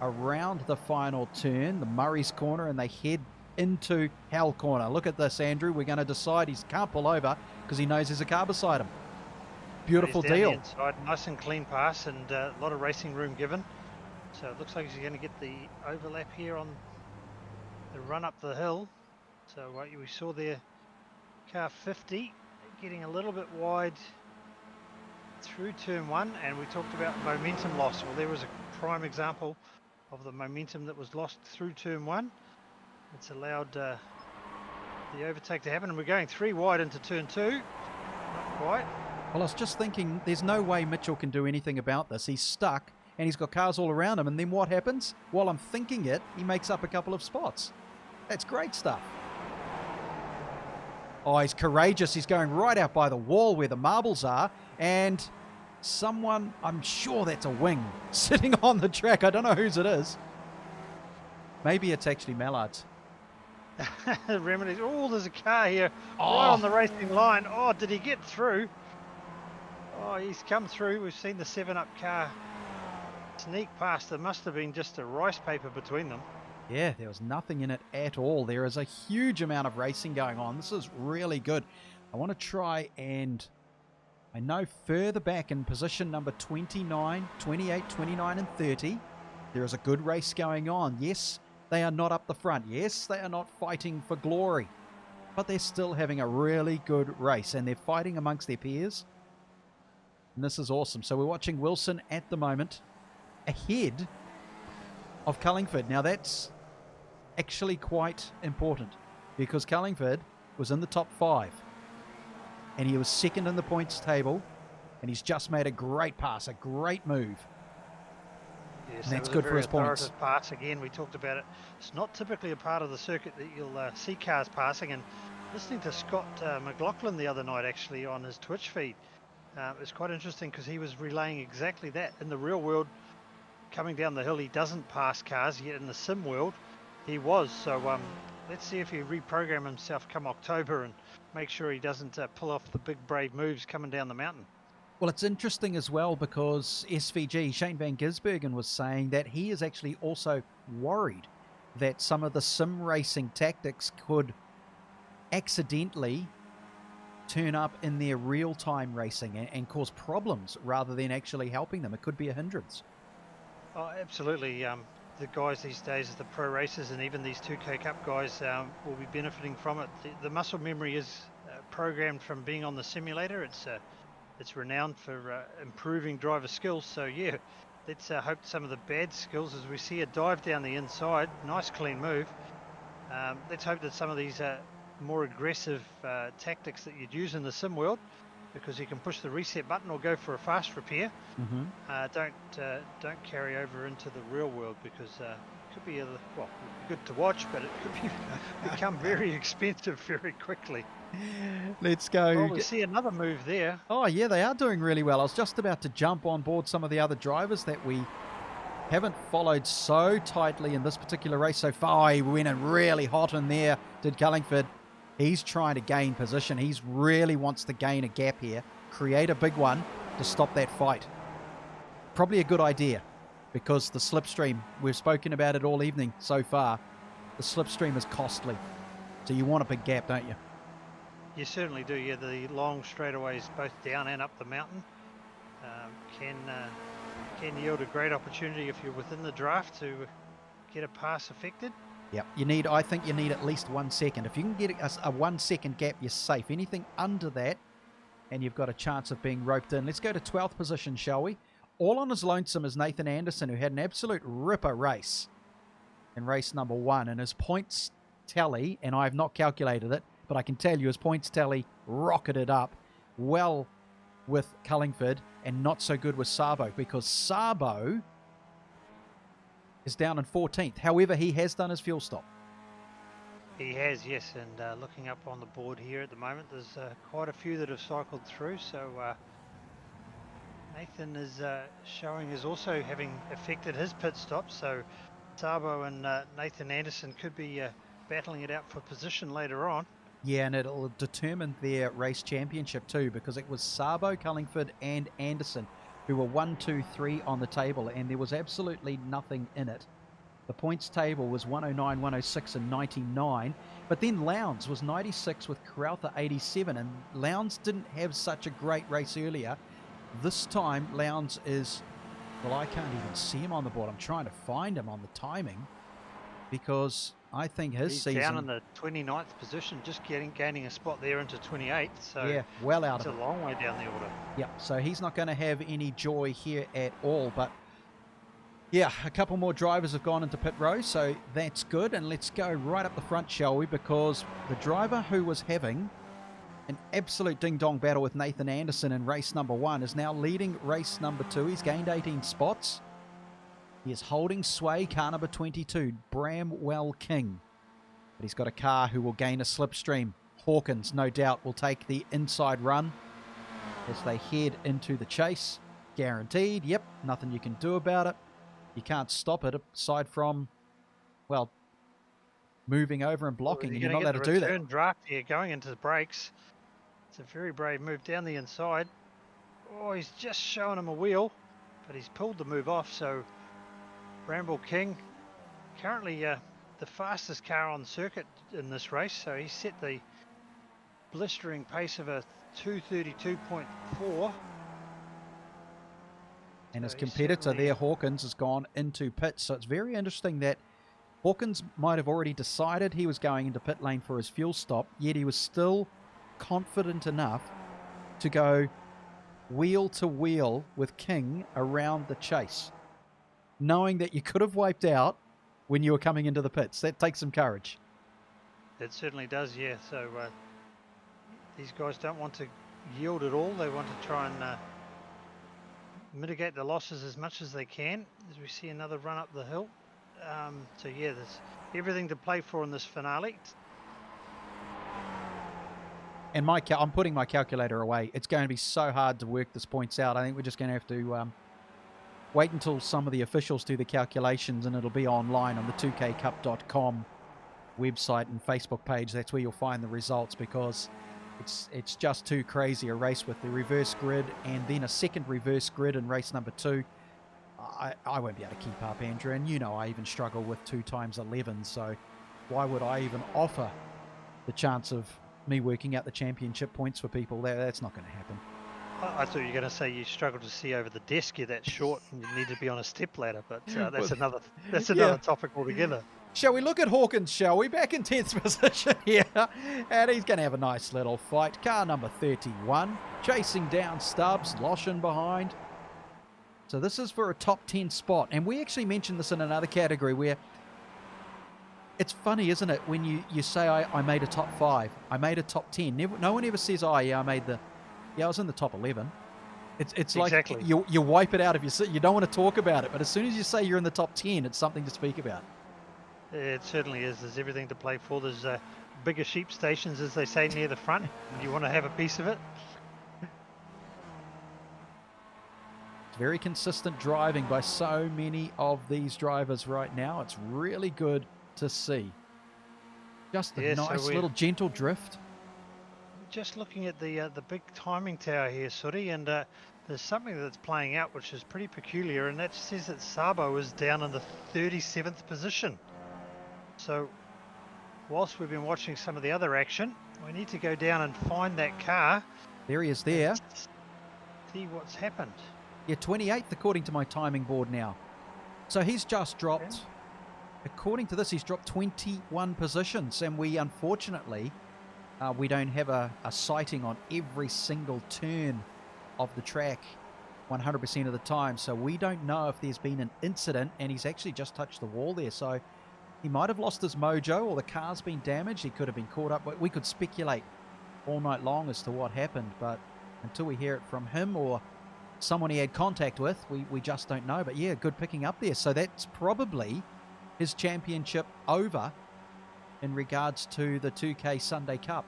around the final turn, the Murray's corner, and they head into hell corner. Look at this, Andrew. We're going to decide he can't pull over because he knows there's a car beside him. Beautiful He's down deal. the inside, nice and clean pass, and a lot of racing room given. So it looks like he's going to get the overlap here on the run up the hill. So we saw there car 50 getting a little bit wide through turn 1, and we talked about momentum loss. Well, there was a prime example of the momentum that was lost through turn 1. It's allowed the overtake to happen, and we're going 3 wide into turn 2. Not quite. Well, I was just thinking, there's no way Mitchell can do anything about this. He's stuck, and he's got cars all around him, and then what happens? While I'm thinking it, he makes up a couple of spots. That's great stuff. Oh, he's courageous. He's going right out by the wall where the marbles are, and someone, I'm sure that's a wing, sitting on the track. I don't know whose it is. Maybe it's actually Mallard's. Remedies. Oh, there's a car here right Oh. on the racing line. Oh, did he get through? Oh, he's come through. We've seen the 7-Up car sneak past. There must have been just a rice paper between them. Yeah, there was nothing in it at all. There is a huge amount of racing going on. This is really good. I want to try and... I know further back in position number 29, 28, 29 and 30, there is a good race going on. Yes, they are not up the front. Yes, they are not fighting for glory. But they're still having a really good race, and they're fighting amongst their peers. And this is awesome. So we're watching Wilson at the moment ahead of Cullingford. Now that's actually quite important because Cullingford was in the top 5 and he was second in the points table, and he's just made a great pass, a great move. Yes, And that's that was good a for very his points. authoritative pass. Again, we talked about it. It's not typically a part of the circuit that you'll see cars passing. And listening to Scott McLaughlin the other night, actually, on his Twitch feed, it was quite interesting because he was relaying exactly that. In the real world, coming down the hill, he doesn't pass cars, yet in the sim world, he was. So let's see if he reprogram himself come October and make sure he doesn't pull off the big brave moves coming down the mountain. Well, it's interesting as well because SVG, Shane Van Gisbergen, was saying that he is actually also worried that some of the sim racing tactics could accidentally turn up in their real-time racing and cause problems rather than actually helping them. It could be a hindrance. Oh, absolutely. The guys these days, the pro racers and even these 2K Cup guys will be benefiting from it. The muscle memory is programmed from being on the simulator. It's renowned for improving driver skills. So yeah, let's hope some of the bad skills, as we see a dive down the inside, nice clean move. Let's hope that some of these more aggressive tactics that you'd use in the sim world, because you can push the reset button or go for a fast repair, don't carry over into the real world, because it could be good to watch, but it could become very expensive very quickly. Let's go. Oh, we see another move there. Oh, yeah, they are doing really well. I was just about to jump on board some of the other drivers that we haven't followed so tightly in this particular race so far. He went in really hot in there, did Cullingford. He's trying to gain position. He really wants to gain a gap here, create a big one to stop that fight. Probably a good idea, because the slipstream, we've spoken about it all evening so far, the slipstream is costly. So you want a big gap, don't you? You certainly do. Yeah, the long straightaways both down and up the mountain can yield a great opportunity if you're within the draft to get a pass affected. Yep. I think you need at least 1 second. If you can get a 1 second gap, you're safe. Anything under that, and you've got a chance of being roped in. Let's go to 12th position, shall we? All on his lonesome is Nathan Anderson, who had an absolute ripper race in race number 1. And his points tally, and I have not calculated it, but I can tell you his points tally rocketed up well with Cullingford and not so good with Sabo, because Sabo is down in 14th. However, he has done his fuel stop. He has, yes, and looking up on the board here at the moment, there's quite a few that have cycled through, so Nathan is showing is also having affected his pit stop, so Sabo and Nathan Anderson could be battling it out for position later on. Yeah, and it'll determine their race championship too, because it was Sabo, Cullingford and Anderson who were 1, 2, 3 on the table, and there was absolutely nothing in it The points table was 109, 106, and 99. But then Lowndes was 96 with Karaltha 87. And Lowndes didn't have such a great race earlier. This time, Lowndes is... Well, I can't even see him on the board. I'm trying to find him on the timing. Because I think his season... He's down in the 29th position, just gaining a spot there into 28th. So yeah, well out it's of it. a long way down the order. Yep, so he's not going to have any joy here at all. But yeah, a couple more drivers have gone into pit row, so that's good. And let's go right up the front, shall we? Because the driver who was having an absolute ding-dong battle with Nathan Anderson in race number 1 is now leading race number 2. He's gained 18 spots. He is holding sway, car number 22, Bramwell King. But he's got a car who will gain a slipstream. Hawkins, no doubt, will take the inside run as they head into the chase. Guaranteed, yep, nothing you can do about it. You can't stop it aside from, well, moving over and blocking, and you're not allowed to do that. Return draft here going into the brakes. It's a very brave move down the inside. Oh, he's just showing him a wheel, but he's pulled the move off, so Bramble King, currently the fastest car on circuit in this race, so he set the blistering pace of a 2:32.4. And his competitor there, Hawkins, has gone into pit, so it's very interesting that Hawkins might have already decided he was going into pit lane for his fuel stop, yet he was still confident enough to go wheel to wheel with King around the chase, knowing that you could have wiped out when you were coming into the pits. That takes some courage. It certainly does, yeah. So these guys don't want to yield at all. They want to try and mitigate the losses as much as they can, as we see another run up the hill. So yeah, there's everything to play for in this finale. And I'm putting my calculator away. It's going to be so hard to work this points out. I think we're just going to have to wait until some of the officials do the calculations, and it'll be online on the 2kcup.com website and Facebook page. That's where you'll find the results, because it's just too crazy a race with the reverse grid and then a second reverse grid in race number 2. I won't be able to keep up, Andrew, and you know I even struggle with 2 times 11, so why would I even offer the chance of me working out the championship points for people? That's not going to happen. I thought you were going to say you struggle to see over the desk. You're that short and you need to be on a step ladder, but that's another topic altogether. Shall we look at Hawkins, shall we? Back in 10th position here, and he's going to have a nice little fight. Car number 31, chasing down Stubbs, Loshin behind. So this is for a top 10 spot, and we actually mentioned this in another category where it's funny, isn't it, when you say I made a top 5, I made a top 10. No one ever says, oh yeah, I was in the top 11. It's exactly. Like you wipe it out if you don't want to talk about it, but as soon as you say you're in the top 10, it's something to speak about. It certainly is. There's everything to play for. There's bigger sheep stations, as they say, near the front, and you want to have a piece of it. It's very consistent driving by so many of these drivers right now. It's really good to see. Just a nice little gentle drift. Just looking at the big timing tower here, Sooty, and there's something that's playing out which is pretty peculiar, and that says that Sabo is down in the 37th position. So whilst we've been watching some of the other action, we need to go down and find that car. There he is there. See what's happened. Yeah, 28th according to my timing board now. So he's just dropped, according to this, he's dropped 21 positions, and we unfortunately, we don't have a sighting on every single turn of the track 100% of the time, so we don't know if there's been an incident, and he's actually just touched the wall there, so he might have lost his mojo, or the car's been damaged. He could have been caught up. We could speculate all night long as to what happened, but until we hear it from him or someone he had contact with, we just don't know. But yeah, good picking up there. So that's probably his championship over in regards to the 2K Sunday Cup.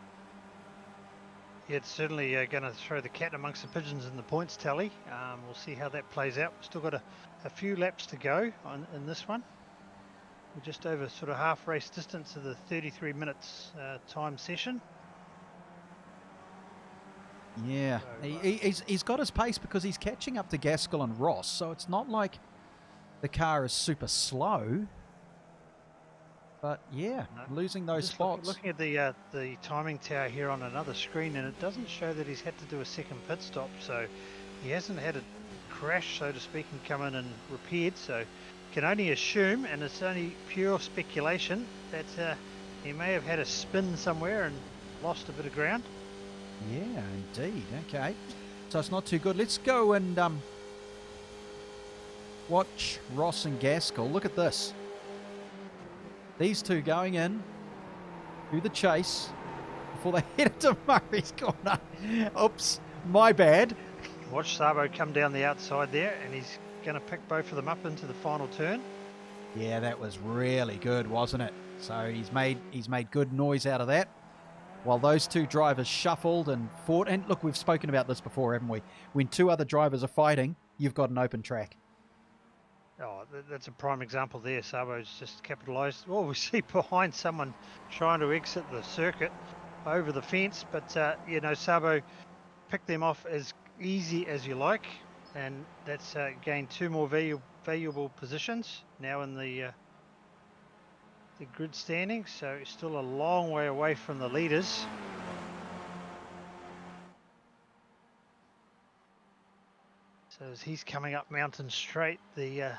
Yeah, it's certainly going to throw the cat amongst the pigeons in the points tally. We'll see how that plays out. We've still got a few laps to go in this one. We're just over sort of half race distance of the 33 minutes time session. Yeah, so, he's got his pace because he's catching up to Gaskell and Ross, so it's not like the car is super slow. But yeah, No. losing I'm those just spots. looking at the timing tower here on another screen, and it doesn't show that he's had to do a second pit stop, so he hasn't had a crash, so to speak, and come in and repaired. So can only assume, and it's only pure speculation, that he may have had a spin somewhere and lost a bit of ground. Yeah, indeed. Okay, so it's not too good. Let's go and watch Ross and Gaskell. Look at this. These two going in to the chase before they head into Murray's corner. Oops, my bad. Watch Sabo come down the outside there, and he's going to pick both of them up into the final turn. Yeah, that was really good, wasn't it? So he's made good noise out of that. While those two drivers shuffled and fought, and look, we've spoken about this before, haven't we? When two other drivers are fighting, you've got an open track. Oh, that's a prime example there. Sabo's just capitalised. Well, we see behind someone trying to exit the circuit over the fence, but you know, Sabo picked them off as easy as you like, and that's gained two more valuable positions now in the grid standings. So still a long way away from the leaders. So as he's coming up Mountain Straight, the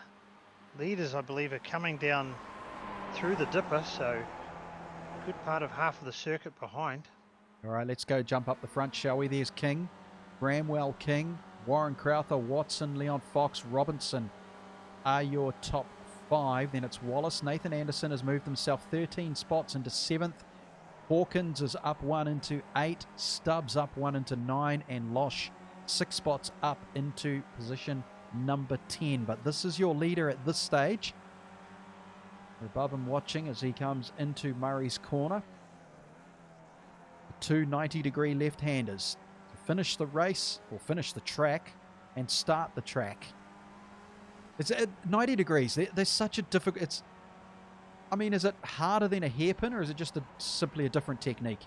leaders, I believe, are coming down through the dipper, so a good part of half of the circuit behind. All right, let's go jump up the front, shall we? There's King, Bramwell King, Warren Crowther, Watson, Leon Fox, Robinson are your top 5. Then it's Wallace. Nathan Anderson has moved himself 13 spots into 7th. Hawkins is up 1 into 8. Stubbs up 1 into 9. And Losh 6 spots up into position number 10. But this is your leader at this stage. We're above him watching as he comes into Murray's corner. Two 90-degree left-handers to finish the race, or finish the track, and start the track. It's at 90 degrees. There's such a difficult... I mean, is it harder than a hairpin, or is it just simply a different technique?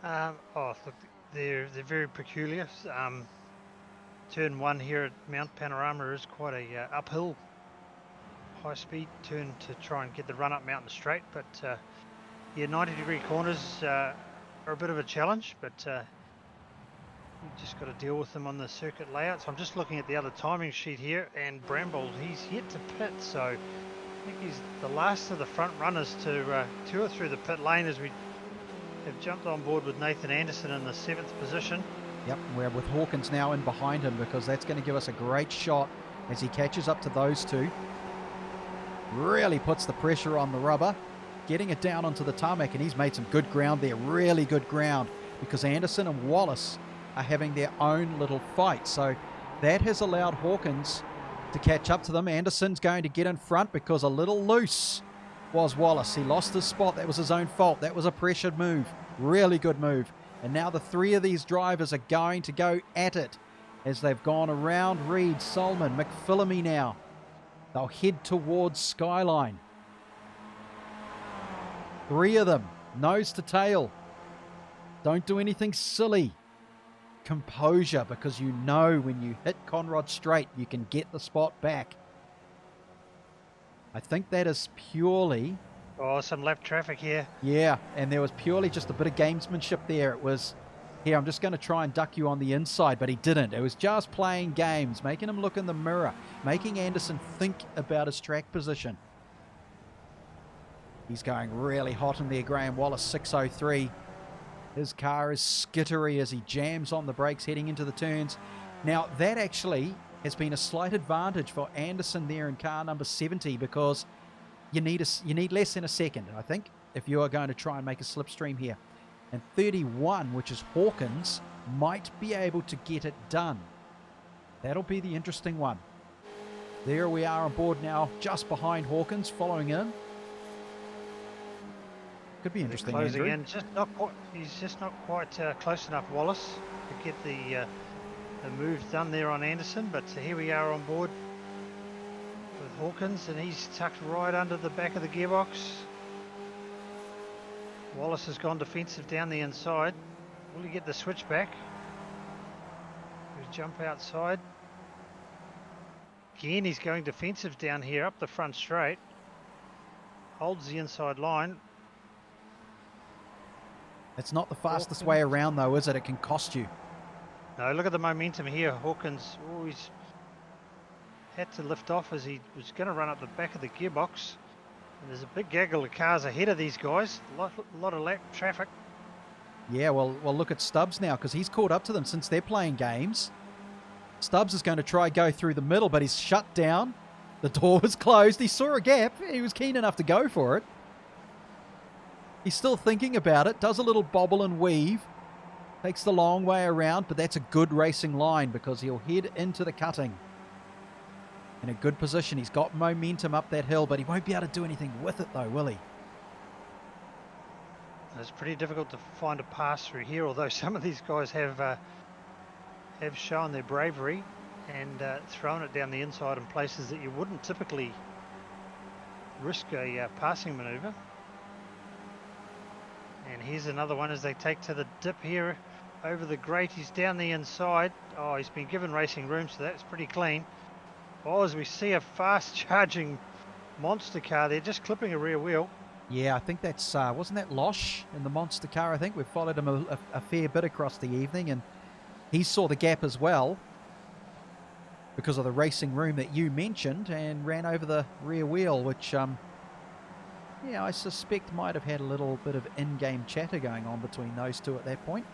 Oh, look, they're very peculiar. Turn 1 here at Mount Panorama is quite a uphill, high-speed turn to try and get the run up Mountain Straight, but yeah, 90-degree corners are a bit of a challenge, but you've just got to deal with them on the circuit layout. So I'm just looking at the other timing sheet here, and Bramble, he's yet to pit, so I think he's the last of the front runners to tour through the pit lane as we have jumped on board with Nathan Anderson in the 7th position. Yep, we're with Hawkins now in behind him, because that's going to give us a great shot as he catches up to those two. Really puts the pressure on the rubber, getting it down onto the tarmac, and he's made some good ground there, really good ground, because Anderson and Wallace are having their own little fight. So that has allowed Hawkins to catch up to them. Anderson's going to get in front because a little loose was Wallace. He lost his spot. That was his own fault. That was a pressured move. Really good move. And now the three of these drivers are going to go at it as they've gone around Reed, Solman, McPhillamy now. They'll head towards Skyline. 3 of them, nose to tail. Don't do anything silly. Composure, because you know when you hit Conrod straight, you can get the spot back. I think that is purely... Oh, some lap traffic here. Yeah, and there was purely just a bit of gamesmanship there. It was, here, I'm just going to try and duck you on the inside, but he didn't. It was just playing games, making him look in the mirror, making Anderson think about his track position. He's going really hot in there, Graham Wallace, 603. His car is skittery as he jams on the brakes heading into the turns. Now, that actually has been a slight advantage for Anderson there in car number 70, because you need less than a second, I think, if you are going to try and make a slipstream here. And 31, which is Hawkins, might be able to get it done. That'll be the interesting one. There we are on board now, just behind Hawkins, following in. Could be interesting, Closing Andrew. in, he's just not quite close enough, Wallace, to get the moves done there on Anderson. But here we are on board with Hawkins, and he's tucked right under the back of the gearbox. Wallace has gone defensive down the inside. Will he get the switch back? He'll jump outside. Again, he's going defensive down here up the front straight. holds the inside line. It's not the fastest way around, though, is it? It can cost you. No, look at the momentum here. Hawkins always had to lift off as he was going to run up the back of the gearbox. And there's a big gaggle of cars ahead of these guys. A lot of lap traffic. Yeah, well, look at Stubbs now, because he's caught up to them since they're playing games. Stubbs is going to try go through the middle, but he's shut down. The door was closed. He saw a gap. He was keen enough to go for it. He's still thinking about it. Does a little bobble and weave. Takes the long way around, but that's a good racing line because he'll head into the cutting. In a good position. He's got momentum up that hill, but he won't be able to do anything with it though, will he? It's pretty difficult to find a pass through here, although some of these guys have shown their bravery and thrown it down the inside in places that you wouldn't typically risk a passing manoeuvre. And here's another one as they take to the dip here over the grate. He's down the inside. Oh, he's been given racing room, so that's pretty clean. Oh, as we see a fast charging monster car there, just clipping a rear wheel. Yeah, I think that's, wasn't that Losh in the monster car? I think we've followed him a fair bit across the evening, and he saw the gap as well because of the racing room that you mentioned and ran over the rear wheel, which, yeah, I suspect might have had a little bit of in-game chatter going on between those two at that point.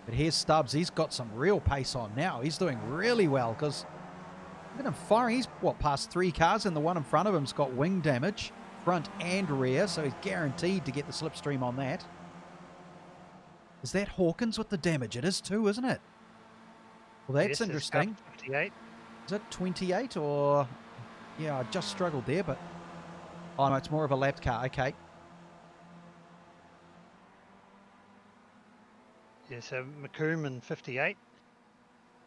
But here's Stubbs. He's got some real pace on now. He's doing really well because look at him firing. He's, what, past 3 cars, and the one in front of him's got wing damage, front and rear, so he's guaranteed to get the slipstream on that. Is that Hawkins with the damage? It is too, isn't it? Well, that's yes, interesting. 58. Is it 28 or... Yeah, I just struggled there, but... Oh, no, it's more of a lapped car. Okay. Yeah, so McComb in 58.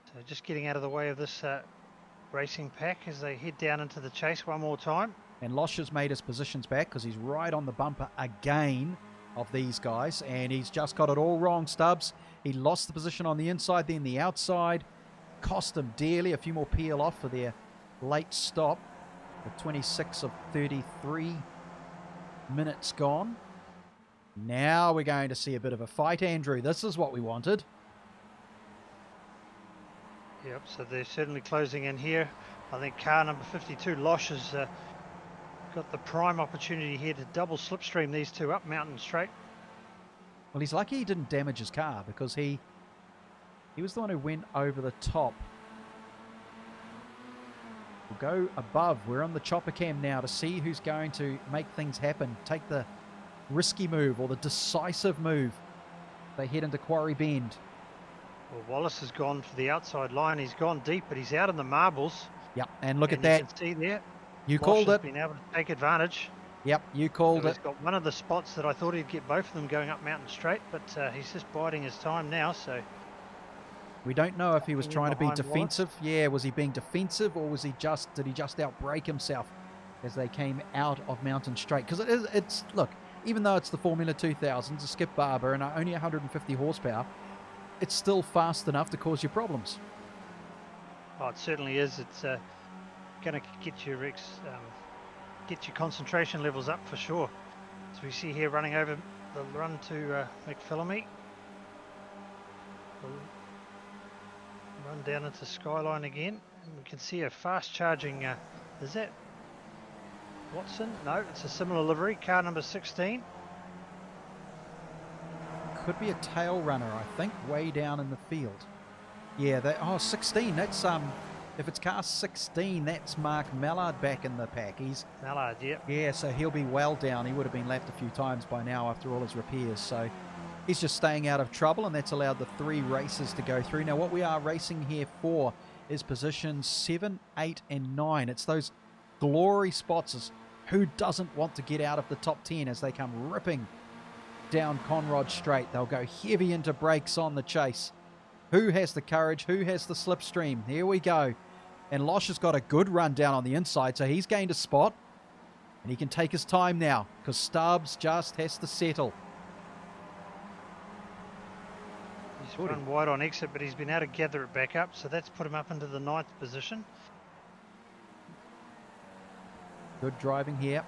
So just getting out of the way of this racing pack as they head down into the chase one more time. And Losh has made his positions back because he's right on the bumper again of these guys. And he's just got it all wrong, Stubbs. He lost the position on the inside, then the outside. Cost him dearly. A few more peel off for their late stop. With 26 of 33 minutes gone. Now we're going to see a bit of a fight, Andrew. This is what we wanted. Yep, so they're certainly closing in here. I think car number 52, Losh, has got the prime opportunity here to double slipstream these two up Mountain Straight. Well, he's lucky he didn't damage his car because he was the one who went over the top. We'll go above. We're on the chopper cam now to see who's going to make things happen. Take the risky move or the decisive move. They head into Quarry Bend. Well, Wallace has gone for the outside line. He's gone deep, but he's out in the marbles. Yep, and look at you that. can see there. You Losh called has it. been able to take advantage. Yep, you called So it. he's got one of the spots that I thought he'd get both of them going up Mountain Straight, but he's just biding his time now, so... We don't know if he was trying to be behind defensive. Yeah, was he being defensive or was he did he just outbrake himself as they came out of Mountain Straight? Because it's look, even though it's the Formula 2000, it's a Skip Barber and only 150 horsepower, it's still fast enough to cause you problems. Oh, it certainly is. It's going to get your concentration levels up for sure. As we see here running over the run to McPhillamy. We'll run down into Skyline again. And we can see a fast charging, is that Watson? No, it's a similar livery, car number 16. Could be a tail runner, I think, way down in the field. Yeah, 16, that's if it's car 16, that's Mark Mallard back in the pack. He's Mallard, yep. Yeah, so he'll be well down. He would have been lapped a few times by now after all his repairs. So he's just staying out of trouble, and that's allowed the 3 races to go through. Now, what we are racing here for is positions 7, 8, and 9. It's those glory spots. As who doesn't want to get out of the top 10 as they come ripping down Conrod Straight? They'll go heavy into brakes on the chase. Who has the courage? Who has the slipstream? Here we go. And Losh has got a good run down on the inside, so he's gained a spot. And he can take his time now, because Stubbs just has to settle. He's run wide on exit, but he's been able to gather it back up, so that's put him up into the 9th position. Good driving here.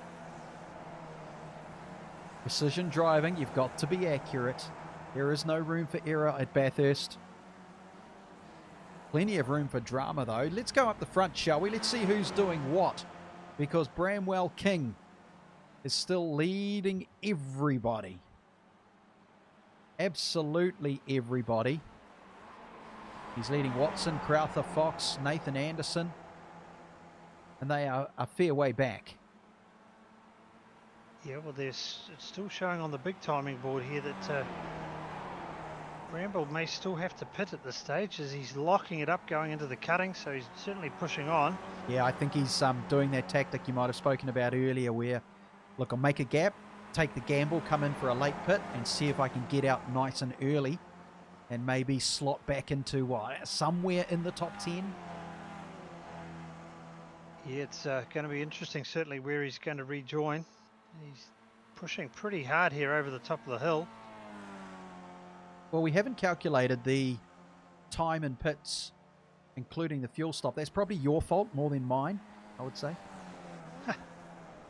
Precision driving, you've got to be accurate. There is no room for error at Bathurst. Plenty of room for drama, though. Let's go up the front, shall we? Let's see who's doing what. Because Bramwell King is still leading everybody. Absolutely everybody. He's leading Watson, Crowther, Fox, Nathan Anderson. And they are a fair way back. Yeah, well, it's still showing on the big timing board here that Bramble may still have to pit at this stage as he's locking it up going into the cutting, so he's certainly pushing on. Yeah, I think he's doing that tactic you might have spoken about earlier where, look, I'll make a gap, take the gamble, come in for a late pit and see if I can get out nice and early and maybe slot back into somewhere in the top 10. Yeah, it's going to be interesting certainly where he's going to rejoin. He's pushing pretty hard here over the top of the hill. Well, we haven't calculated the time in pits, including the fuel stop. That's probably your fault more than mine, I would say.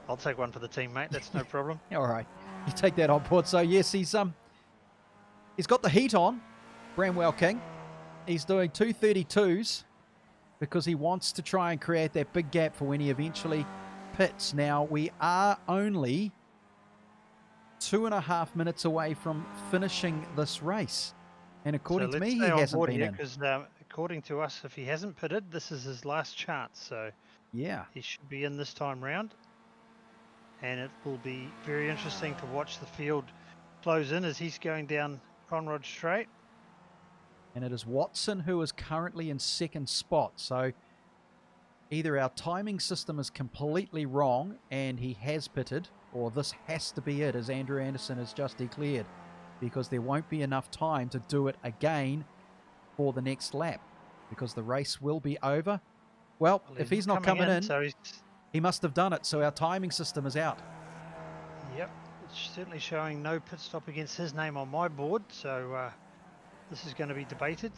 I'll take one for the team, mate. That's no problem. All right, you take that on board. So yes, he's got the heat on, Bramwell King. He's doing 2:32s because he wants to try and create that big gap for when he eventually pits. Now we are only 2.5 minutes away from finishing this race, and according to me, he hasn't been in. Because according to us, if he hasn't pitted, this is his last chance. So yeah, he should be in this time round, and it will be very interesting to watch the field close in as he's going down Conrod Straight. And it is Watson who is currently in second spot. So either our timing system is completely wrong and he has pitted, or this has to be it, as Andrew Anderson has just declared, because there won't be enough time to do it again for the next lap, because the race will be over. Well, if he's not coming in, so he must have done it, so our timing system is out. Yep, it's certainly showing no pit stop against his name on my board, so this is going to be debated.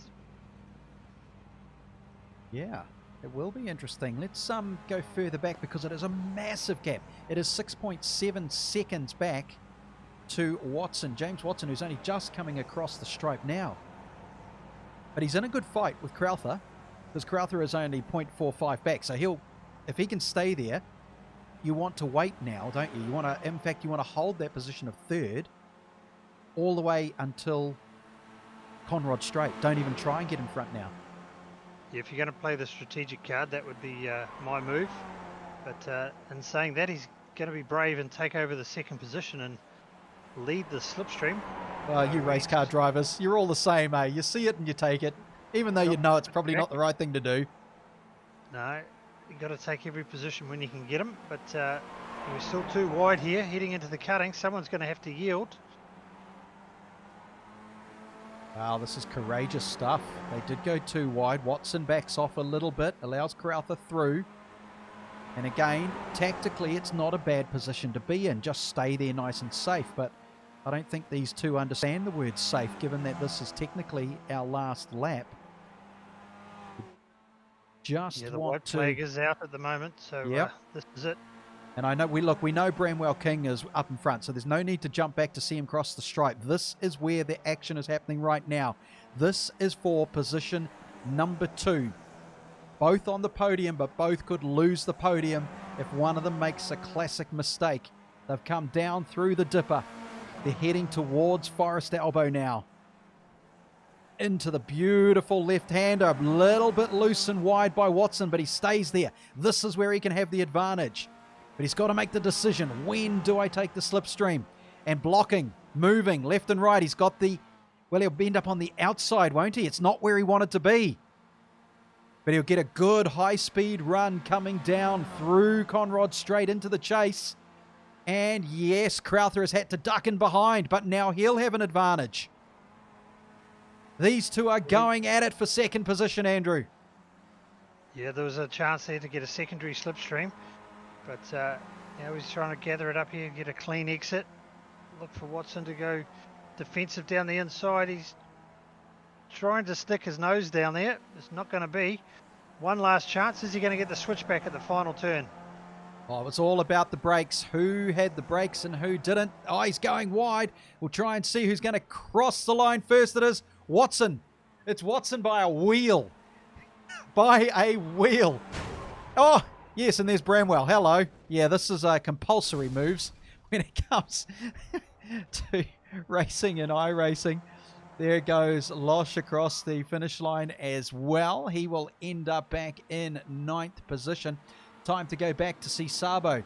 Yeah. It will be interesting. Let's go further back because it is a massive gap. It is 6.7 seconds back to Watson. James Watson, who's only just coming across the stripe now. But he's in a good fight with Crowther because Crowther is only 0.45 back. So if he can stay there, you want to wait now, don't you? In fact, you want to hold that position of third all the way until Conrod Straight. Don't even try and get in front now. If you're going to play the strategic card, that would be my move. But in saying that, he's going to be brave and take over the second position and lead the slipstream. Well, you race car drivers, you're all the same, eh? You see it and you take it, even though you know it's probably not the right thing to do. No, you've got to take every position when you can get them. But he was still too wide here, heading into the cutting. Someone's going to have to yield. Wow, this is courageous stuff. They did go too wide. Watson backs off a little bit, allows Crowther through. And again, tactically, it's not a bad position to be in. Just stay there nice and safe. But I don't think these two understand the word safe, given that this is technically our last lap. Just the want white to... flag is out at the moment, so this is it. And I know we know Bramwell King is up in front, so there's no need to jump back to see him cross the stripe. This is where the action is happening right now. This is for position number 2. Both on the podium, but both could lose the podium if one of them makes a classic mistake. They've come down through the dipper. They're heading towards Forest Elbow now. Into the beautiful left-hander, a little bit loose and wide by Watson, but he stays there. This is where he can have the advantage. But he's got to make the decision. When do I take the slipstream? And blocking, moving left and right. He's got the... Well, he'll end up on the outside, won't he? It's not where he wanted to be. But he'll get a good high-speed run coming down through Conrod straight into the chase. And yes, Crowther has had to duck in behind, but now he'll have an advantage. These two are going at it for second position, Andrew. Yeah, there was a chance there to get a secondary slipstream. But now he's trying to gather it up here and get a clean exit. Look for Watson to go defensive down the inside. He's trying to stick his nose down there. It's not going to be. One last chance. Is he going to get the switchback at the final turn? Oh, it's all about the brakes. Who had the brakes and who didn't? Oh, he's going wide. We'll try and see who's going to cross the line first. It is Watson. It's Watson by a wheel. By a wheel. Oh, yes, and there's Bramwell. Hello. Yeah, this is compulsory moves when it comes to racing and iRacing. There goes Losh across the finish line as well. He will end up back in 9th position. Time to go back to see Sabo.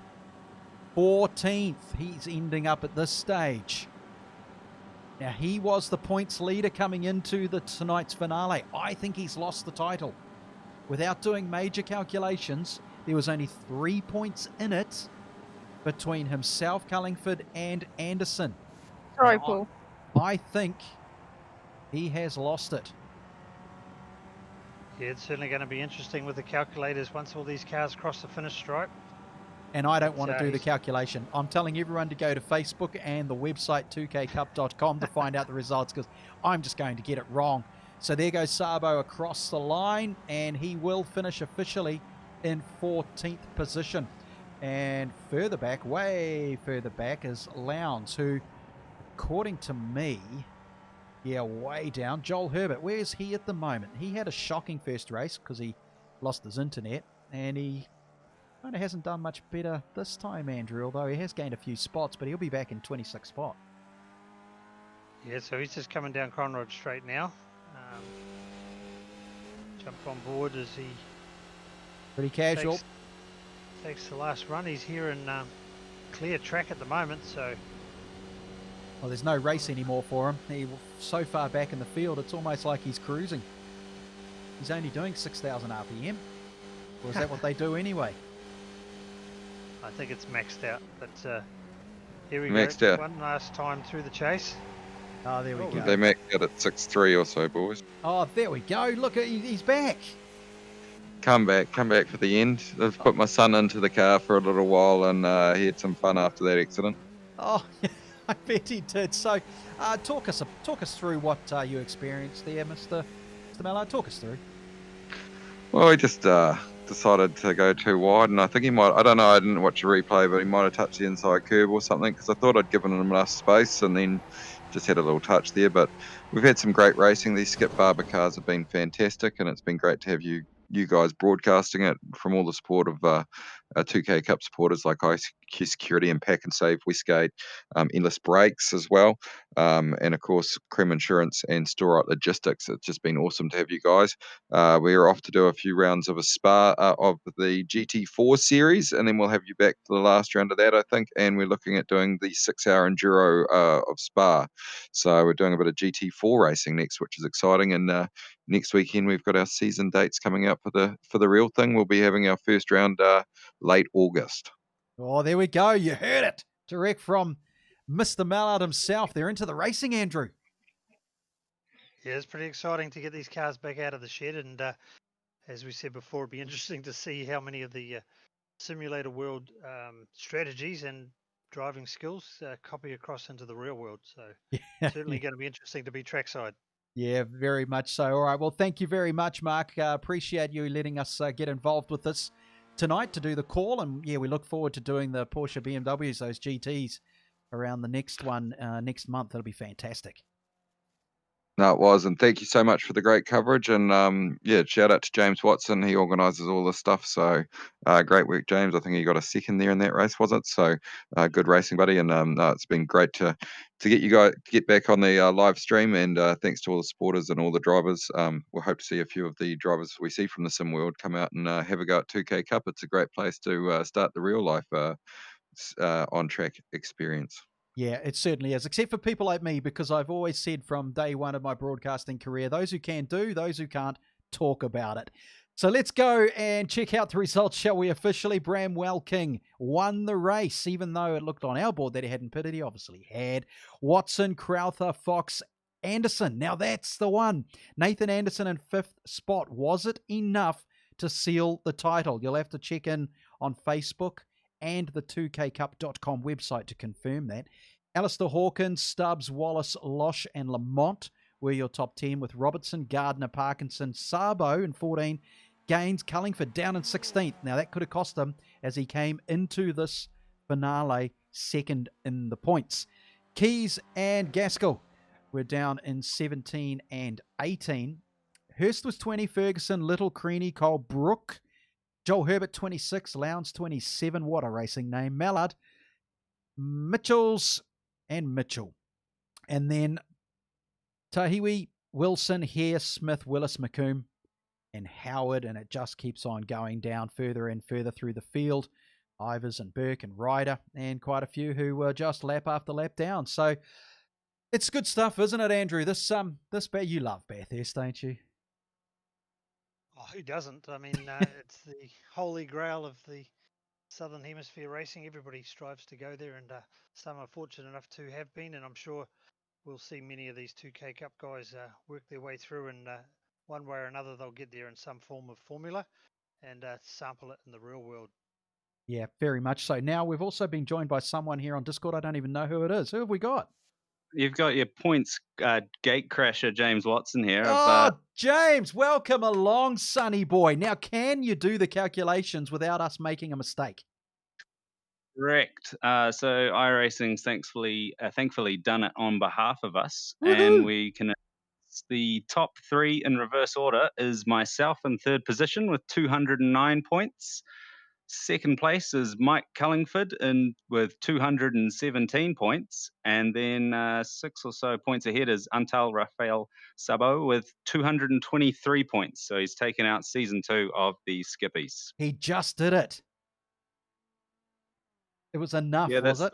14th. He's ending up at this stage. Now, he was the points leader coming into tonight's finale. I think he's lost the title. Without doing major calculations, there was only 3 points in it between himself, Cullingford, and Anderson. Sorry, Paul. I think he has lost it. Yeah, it's certainly going to be interesting with the calculators once all these cars cross the finish stripe. And I don't want to do the calculation. I'm telling everyone to go to Facebook and the website 2kcup.com to find out the results, because I'm just going to get it wrong. So there goes Sabo across the line, and he will finish officially in 14th position. And further back, way further back, is Lowndes, who, according to me, yeah, way down. Joel Herbert, where is he at the moment? He had a shocking first race because he lost his internet, and he kind of hasn't done much better this time, Andrew, although he has gained a few spots, but he'll be back in 26th spot. Yeah, so he's just coming down Conrod Straight now. Jump on board as he Pretty casual. takes the last run. He's here in clear track at the moment, so... Well, there's no race anymore for him. He's so far back in the field, it's almost like he's cruising. He's only doing 6,000 RPM. Or is that what they do anyway? I think it's maxed out, but here we Maxed go. out. One last time through the chase. Oh, there we go. They maxed out at 6.3 or so, boys. Oh, there we go. Look, he's back. Come back for the end. I've put my son into the car for a little while, and he had some fun after that accident. Oh, I bet he did. So, talk us through what you experienced there, Mr. Mallow. Talk us through. Well, he just decided to go too wide, and I think he might, I don't know, I didn't watch the replay, but he might have touched the inside curb or something, because I thought I'd given him enough space, and then just had a little touch there. But we've had some great racing. These Skip Barber cars have been fantastic, and it's been great to have you guys broadcasting it from all the support of 2K Cup supporters like IQ Security and Pack and Save Westgate, Endless Brakes as well, and of course Creme Insurance and Store Out Logistics. It's just been awesome to have you guys. We're off to do a few rounds of a Spa of the GT4 series, and then we'll have you back to the last round of that, I think, and we're looking at doing the 6-hour enduro of Spa. So we're doing a bit of GT4 racing next, which is exciting. And next weekend we've got our season dates coming up for the real thing. We'll be having our first round late August. Oh, there we go. You heard it. Direct from Mr. Mallard himself. They're into the racing, Andrew. Yeah, it's pretty exciting to get these cars back out of the shed, and as we said before, it'd be interesting to see how many of the simulator world strategies and driving skills copy across into the real world. So certainly going to be interesting to be trackside. Yeah, very much so. All right. Well, thank you very much, Mark. Appreciate you letting us get involved with this tonight to do the call. And yeah, we look forward to doing the Porsche BMWs, those GTs, around the next one next month. That'll be fantastic. No, it was, and thank you so much for the great coverage. And yeah, shout out to James Watson. He organises all this stuff. So great work, James. I think he got a second there in that race, was it? So good racing, buddy. And no, it's been great to get you guys get back on the live stream. And thanks to all the supporters and all the drivers. We'll hope to see a few of the drivers we see from the sim world come out and have a go at 2K Cup. It's a great place to start the real life on track experience. Yeah, it certainly is, except for people like me, because I've always said from day one of my broadcasting career, those who can do, those who can't talk about it. So let's go and check out the results, shall we? Officially, Bramwell King won the race, even though it looked on our board that he hadn't pitted. He obviously had. Watson, Crowther, Fox, Anderson. Now that's the one. Nathan Anderson in 5th spot. Was it enough to seal the title? You'll have to check in on Facebook and the 2kcup.com website to confirm that. Alistair Hawkins, Stubbs, Wallace, Losh, and Lamont were your top 10, with Robertson, Gardner, Parkinson, Sabo in 14, gains. Cullingford down in 16th. Now, that could have cost him as he came into this finale second in the points. Keys and Gaskell were down in 17 and 18. Hurst was 20, Ferguson, Little, Creaney, Cole, Brook, Joel Herbert 26, Lowndes 27, what a racing name, Mallard, Mitchells, and Mitchell. And then Tahiwi, Wilson, Hare, Smith, Willis, McComb, and Howard, and it just keeps on going down further and further through the field. Ivers and Burke and Ryder, and quite a few who were just lap after lap down. So it's good stuff, isn't it, Andrew? This you love Bathurst, don't you? Oh, who doesn't? I mean, it's the holy grail of the Southern Hemisphere racing. Everybody strives to go there, and some are fortunate enough to have been, and I'm sure we'll see many of these 2K Cup guys work their way through, and one way or another they'll get there in some form of formula and sample it in the real world. Yeah, very much so. Now, we've also been joined by someone here on Discord. I don't even know who it is. Who have we got? You've got your points gate crasher, James Watson here. Oh, James, welcome along, sonny boy. Now, can you do the calculations without us making a mistake? Correct. So iRacing's thankfully done it on behalf of us. Woo-hoo! And we can. The top three in reverse order is myself in third position with 209 points. Second place is Mike Cullingford with 217 points. And then 6 or so points ahead is Antal Rafael Sabo with 223 points. So he's taken out season 2 of the Skippies. He just did it. It was enough, was it?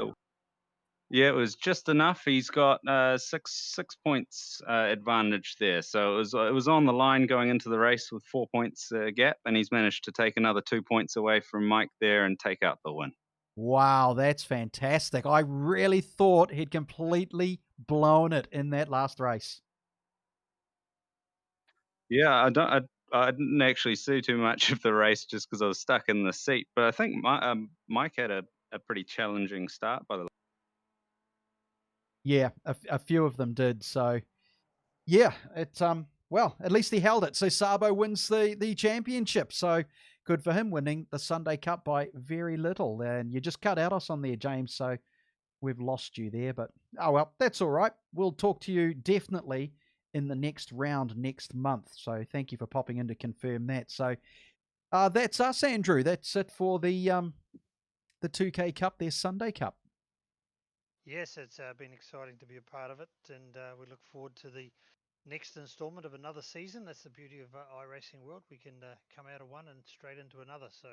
Yeah, it was just enough. He's got 6 points advantage there. So it was on the line going into the race with 4 points gap, and he's managed to take another 2 points away from Mike there and take out the win. Wow, that's fantastic. I really thought he'd completely blown it in that last race. Yeah, I didn't actually see too much of the race just because I was stuck in the seat. But I think Mike had a pretty challenging start by the way. Yeah, a few of them did. So, yeah, well, at least he held it. So Sabo wins the championship. So good for him, winning the Sunday Cup by very little. And you just cut out us on there, James. So we've lost you there. But oh well, that's all right. We'll talk to you definitely in the next round next month. So thank you for popping in to confirm that. So that's us, Andrew. That's it for the 2K Cup, their Sunday Cup. Yes, it's been exciting to be a part of it, and we look forward to the next installment of another season. That's the beauty of iRacing World. We can come out of one and straight into another. So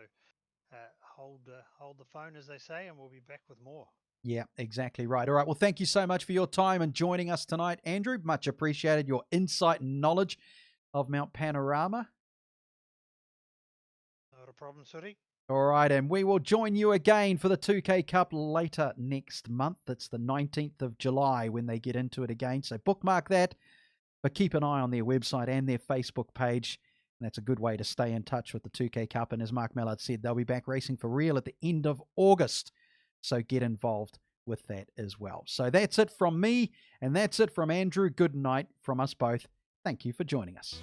hold the phone, as they say, and we'll be back with more. Yeah, exactly right. All right. Well, thank you so much for your time and joining us tonight, Andrew. Much appreciated, your insight and knowledge of Mount Panorama. Not a problem, Suri. All right, and we will join you again for the 2K Cup later next month. It's the 19th of July when they get into it again, so bookmark that. But keep an eye on their website and their Facebook page. And that's a good way to stay in touch with the 2K Cup. And as Mark Mallard said, they'll be back racing for real at the end of August. So get involved with that as well. So that's it from me, and that's it from Andrew. Good night from us both. Thank you for joining us.